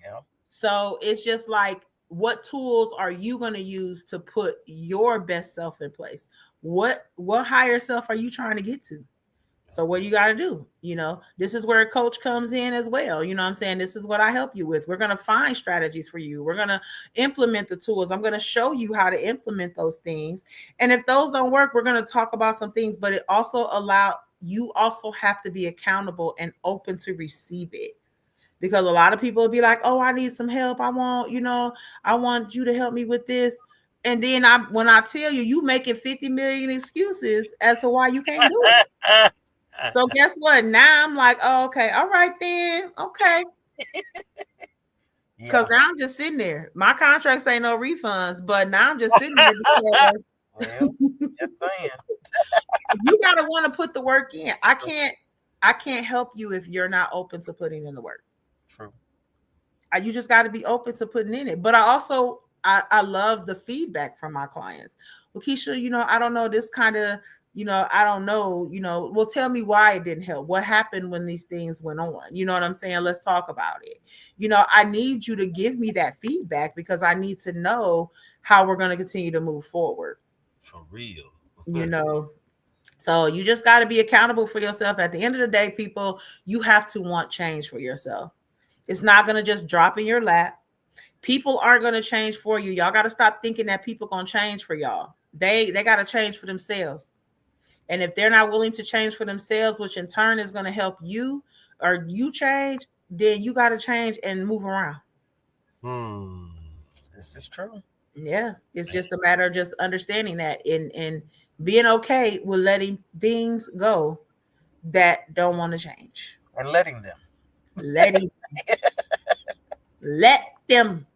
Yeah. So it's just like, what tools are you going to use to put your best self in place? What higher self are you trying to get to? So what you got to do, this is where a coach comes in as well. You know what I'm saying? This is what I help you with. We're going to find strategies for you. We're going to implement the tools. I'm going to show you how to implement those things. And if those don't work, we're going to talk about some things, but it also you also have to be accountable and open to receive it. Because a lot of people will be like, oh, I need some help. I want you to help me with this. And then when I tell you, you making 50 million excuses as to why you can't do it. So guess what? Now I'm like, oh, okay. All right, then. Okay. Because now I'm just sitting there. My contracts ain't no refunds, but now I'm just sitting there. Well, just saying. You got to want to put the work in. I can't help you if you're not open to putting in the work. True. You just got to be open to putting in it. But I love the feedback from my clients. Well, Keisha, I don't know this kind of, I don't know, well, tell me why it didn't help. What happened when these things went on? You know what I'm saying? Let's talk about it. I need you to give me that feedback because I need to know how we're going to continue to move forward. For real. So you just got to be accountable for yourself. At the end of the day, people, you have to want change for yourself. It's not going to just drop in your lap. People aren't going to change for you. Y'all got to stop thinking that people going to change for y'all. They got to change for themselves. And if they're not willing to change for themselves, which in turn is going to help you or you change, then you got to change and move around. This is true. Yeah. It's just a matter of just understanding that and being okay with letting things go that don't want to change. And letting them. Let them.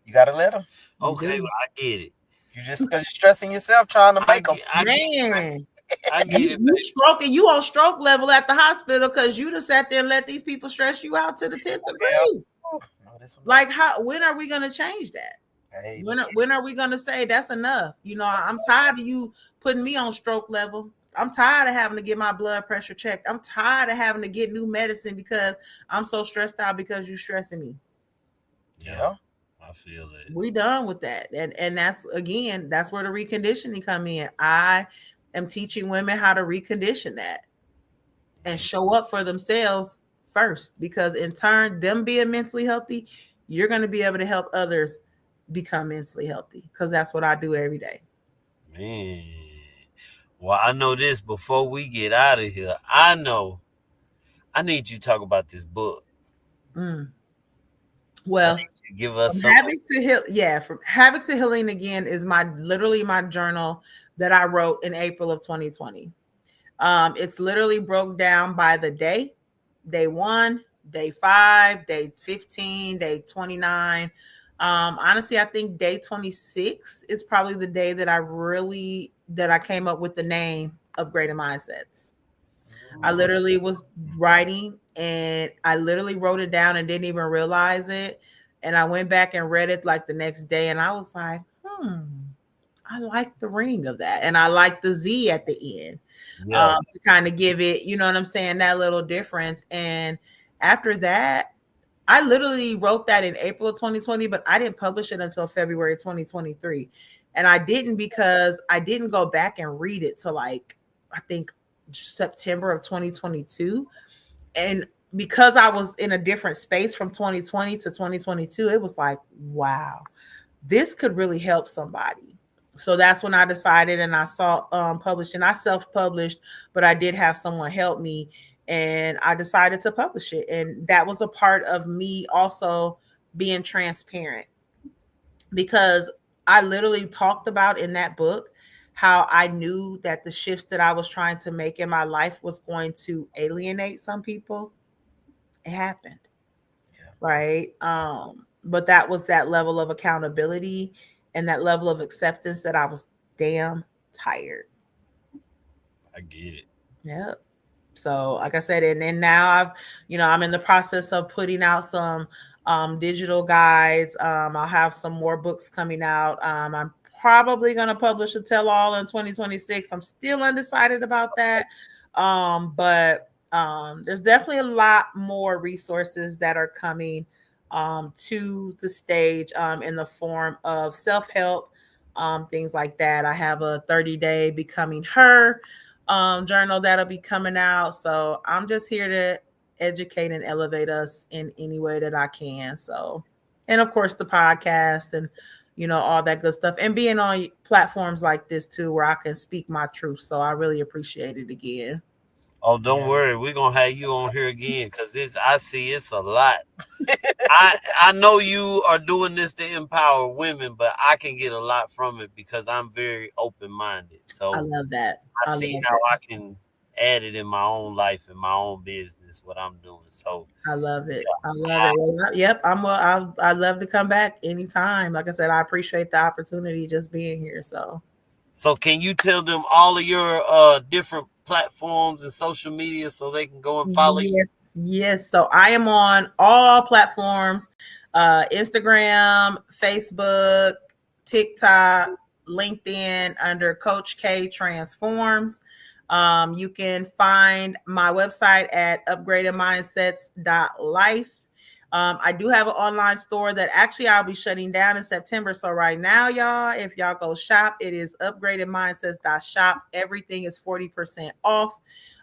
You got to let them. Okay, well, I get it. You just because you're stressing yourself trying to make them. I get it. You stroking, you on stroke level at the hospital because you just sat there and let these people stress you out to the 10th degree. No, Like, when are we going to change that? Hey, When are we gonna say that's enough? You know, I'm tired of you putting me on stroke level. I'm tired of having to get my blood pressure checked. I'm tired of having to get new medicine because I'm so stressed out because you're stressing me. yeah. I feel it. We done with that. And that's again, that's where the reconditioning come in. I am teaching women how to recondition that and show up for themselves first, because in turn, them being mentally healthy, you're going to be able to help others become mentally healthy, because that's what I do every day. Man. Well, I know this before we get out of here. I need you to talk about this book. Mm. I Well, need you to give us from some. habit to heal, yeah, from habit to healing again is my literally my journal that I wrote in April of 2020. It's literally broke down by the day 1, day 5, day 15, day 29. Honestly, I think day 26 is probably the day that I came up with the name Upgraded Mindsets. I literally was writing and I literally wrote it down and didn't even realize it. And I went back and read it like the next day and I was like, I like the ring of that. And I like the Z at the end, Yeah. to kind of give it, you know what I'm saying, that little difference. And after that, I literally wrote that in April of 2020, but I didn't publish it until February 2023. And I didn't because I didn't go back and read it till like, I think September of 2022. And because I was in a different space from 2020 to 2022, it was like, wow, this could really help somebody. So that's when I decided, and I saw published, and I self-published, but I did have someone help me, and I decided to publish it. And that was a part of me also being transparent, because I literally talked about in that book how I knew that the shifts that I was trying to make in my life was going to alienate some people. It happened. Yeah. Right. But that was that level of accountability and that level of acceptance that I was damn tired. I get it. Yep. So like I said, and now I'm in the process of putting out some digital guides. I'll have some more books coming out. I'm probably going to publish a tell all in 2026. I'm still undecided about that. But there's definitely a lot more resources that are coming to the stage in the form of self-help, things like that. I have a 30-day Becoming Her journal that'll be coming out. So I'm just here to educate and elevate us in any way that I can. So, and of course the podcast and all that good stuff, and being on platforms like this too, where I can speak my truth. So I really appreciate it again. Oh, don't Yeah. worry. We're gonna have you on here again because I see it's a lot. I know you are doing this to empower women, but I can get a lot from it because I'm very open minded. I So love that. I I see love how that. I can add it in my own life and my own business, what I'm doing. So I love it. I love I, it. Well, yep. I love to come back anytime. Like I said, I appreciate the opportunity just being here. so can you tell them all of your different platforms and social media so they can go and follow you? Yes, yes. So I am on all platforms, Instagram, Facebook, TikTok, LinkedIn under Coach K Transforms. You can find my website at upgradedmindsets.life. I do have an online store that actually I'll be shutting down in September. So right now, y'all, if y'all go shop, it is upgradedmindsets.shop. Everything is 40% off.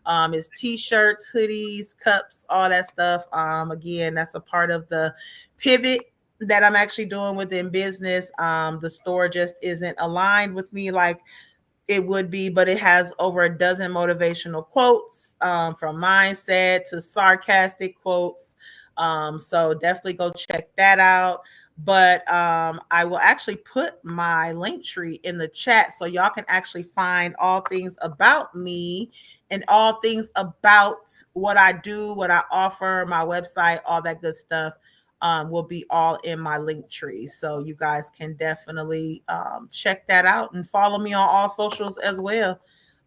It's t-shirts, hoodies, cups, all that stuff. Again, that's a part of the pivot that I'm actually doing within business. The store just isn't aligned with me like it would be, but it has over a dozen motivational quotes, from mindset to sarcastic quotes. So definitely go check that out. But I will actually put my link tree in the chat so y'all can actually find all things about me and all things about what I do, what I offer, my website, all that good stuff. Will be all in my link tree. So you guys can definitely check that out and follow me on all socials as well.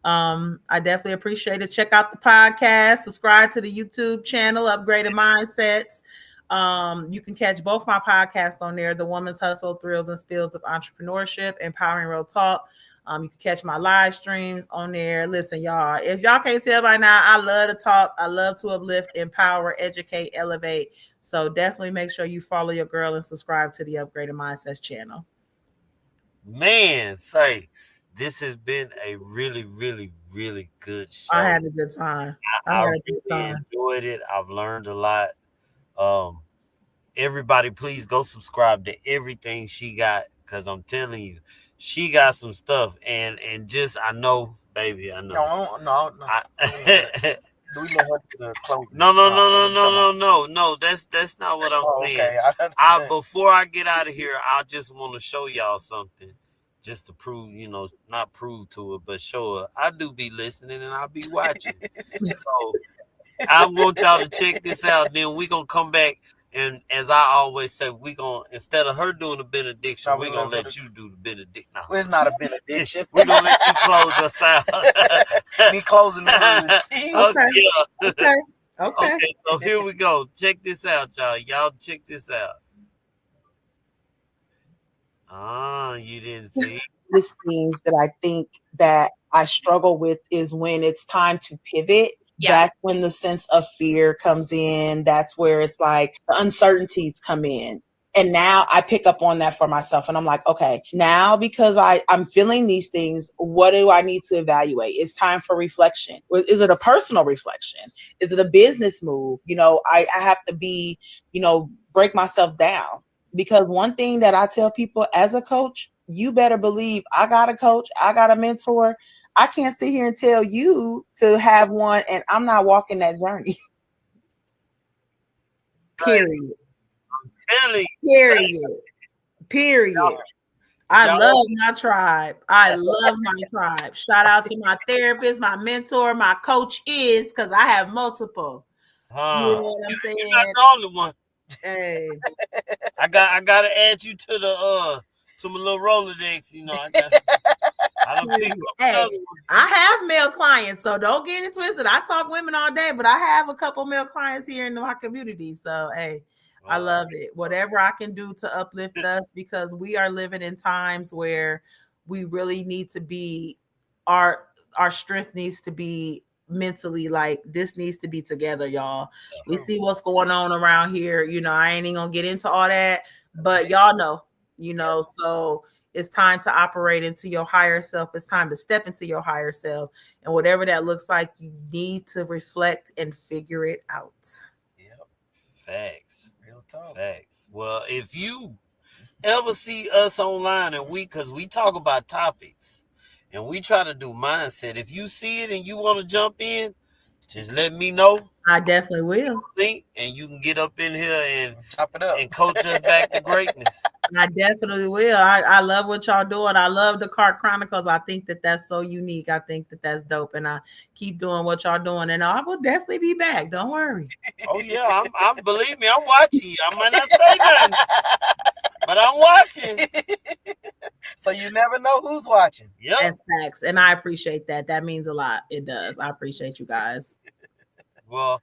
I definitely appreciate it. Check out the podcast, subscribe to the YouTube channel, Upgraded Mindsets. You can catch both my podcasts on there, The Woman's Hustle, Thrills and Spills of Entrepreneurship, Empowering Real Talk. You can catch my live streams on there. Listen, y'all, if y'all can't tell by now, I love to talk. I love to uplift, empower, educate, elevate. So definitely make sure you follow your girl and subscribe to the Upgraded Mindsets channel. Man, say, this has been a really, really, really good show. I had a good time. I really enjoyed it. I've learned a lot. Everybody, please go subscribe to everything she got, because I'm telling you, she got some stuff. And just, I know, baby, I know. No. Do we let her do the closing? No. That's not what I'm saying. Okay. Before I get out of here, I just want to show y'all something, just to prove, not prove to her, but show her I do be listening and I be watching. So I want y'all to check this out. Then we gonna come back, and as I always say, we gonna, instead of her doing the benediction, we're gonna let you do the benediction. No. Well, it's not a benediction. We're gonna let you close us out. Me closing the Okay. Okay, so here we go. Check this out, y'all. Y'all check this out. You didn't see. These things that I think that I struggle with is when it's time to pivot. Yes. That's when the sense of fear comes in. That's where it's like the uncertainties come in. And now I pick up on that for myself. And I'm like, okay, now because I'm feeling these things, what do I need to evaluate? It's time for reflection. Is it a personal reflection? Is it a business move? I have to be, break myself down. Because one thing that I tell people as a coach, you better believe I got a coach, I got a mentor. I can't sit here and tell you to have one and I'm not walking that journey. Period. Period. I love my tribe. Shout out to my therapist, my mentor, my coach because I have multiple. You know what I'm saying? You're not the only one. Hey. I gotta add you to the to my little Rolodex, I have male clients, so don't get it twisted. I talk women all day, but I have a couple male clients here in my community. So I love it. Whatever I can do to uplift us, because we are living in times where we really need to be, our strength needs to be mentally, like this needs to be together, y'all. We see what's going on around here. I ain't even gonna get into all that, but y'all know, so it's time to operate into your higher self. It's time to step into your higher self. And whatever that looks like, you need to reflect and figure it out. Yep. Facts. Real talk. Facts. Well, if you ever see us online and because we talk about topics and we try to do mindset, if you see it and you want to jump in, just let me know. I definitely will. And you can get up in here and chop it up and coach us back to greatness. I definitely will. I love what y'all doing. I love the Car Chronicles. I think that that's so unique. I think that that's dope. And I keep doing what y'all doing. And I will definitely be back. Don't worry. Oh, yeah. I'm believe me, I'm watching you. I might not say nothing, but I'm watching. So you never know who's watching. Yep. That's facts. And I appreciate that. That means a lot. It does. I appreciate you guys. Well,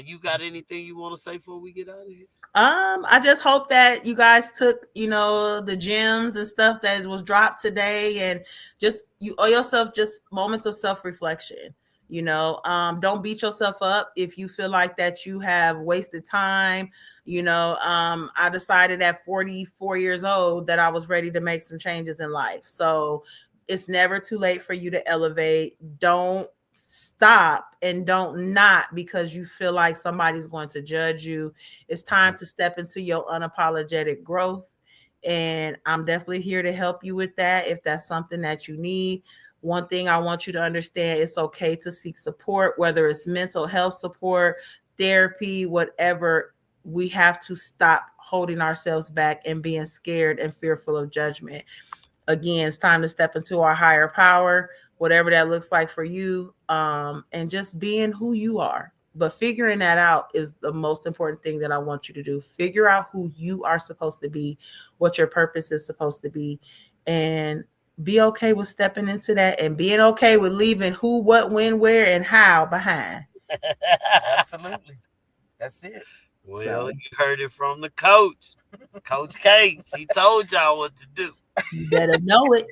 you got anything you want to say before we get out of here? I just hope that you guys took, the gems and stuff that was dropped today, and just you owe yourself just moments of self-reflection. Don't beat yourself up if you feel like that you have wasted time. I decided at 44 years old that I was ready to make some changes in life. So it's never too late for you to elevate. Don't stop and don't not because you feel like somebody's going to judge you. It's time to step into your unapologetic growth. And I'm definitely here to help you with that if that's something that you need. One thing I want you to understand, it's okay to seek support, whether it's mental health support, therapy, whatever. We have to stop holding ourselves back and being scared and fearful of judgment. Again, it's time to step into our higher power, whatever that looks like for you, and just being who you are. But figuring that out is the most important thing that I want you to do. Figure out who you are supposed to be, what your purpose is supposed to be, and be okay with stepping into that and being okay with leaving who, what, when, where, and how behind. Absolutely. That's it. Well, you heard it from the coach. Coach K, she told y'all what to do. You better know it.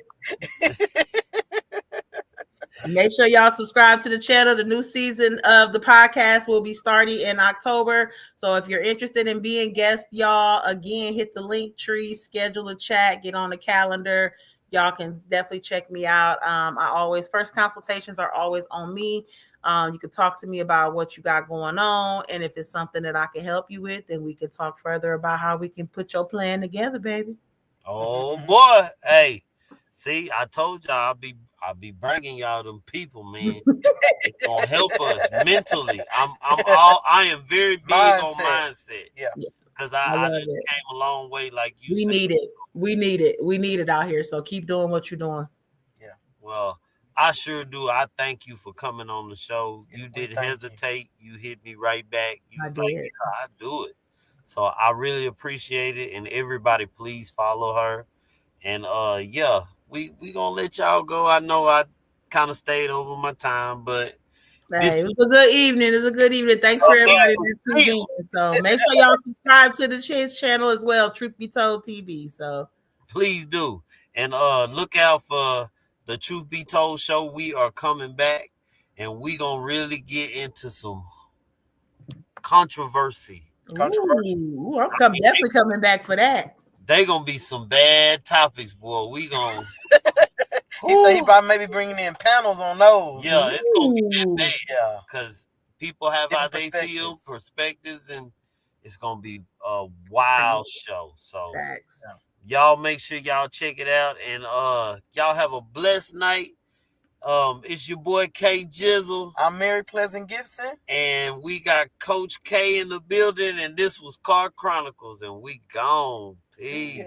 Make sure y'all subscribe to the channel. The new season of the podcast will be starting in October. So if you're interested in being guest, y'all, again, hit the link tree, schedule a chat, get on the calendar. Y'all can definitely check me out. First consultations are always on me. You can talk to me about what you got going on. And if it's something that I can help you with, then we can talk further about how we can put your plan together, baby. Oh boy. Hey, see, I told y'all I'll be bringing y'all them people, man. It's gonna help us mentally. I am very big on mindset. Yeah. Because I love done it. came a long way, like you We said. need it. We need it. We need it out here. So keep doing what you're doing. Yeah. Well, I sure do. I thank you for coming on the show. Yeah, You we didn't thank hesitate. You hit me right back. You I was like, did. yeah, I do it. So I really appreciate it. And everybody, please follow her. And yeah, we gonna let y'all go. I know I kind of stayed over my time, but Hey, it was a good evening. It's a good evening. Thanks for everybody that tuned in. So make sure y'all subscribe to the Chiz channel as well, Truth Be Told TV. So please do. And look out for the Truth Be Told show. We are coming back, and we gonna really get into some controversy. ooh, I'm definitely coming back for that. They gonna be some bad topics, boy. We gonna. He said he probably maybe bringing in panels on those. Yeah, it's gonna be that bad. Yeah. Because people have Different how they feel, perspectives. perspectives, and it's gonna be a wild show. So Facts. y'all make sure y'all check it out, and y'all have a blessed night. It's your boy KGIZZLE. I'm Mary Pleasant-Gibson. And we got Coach K in the building, and this was Car Chronicles, and we gone. Peace.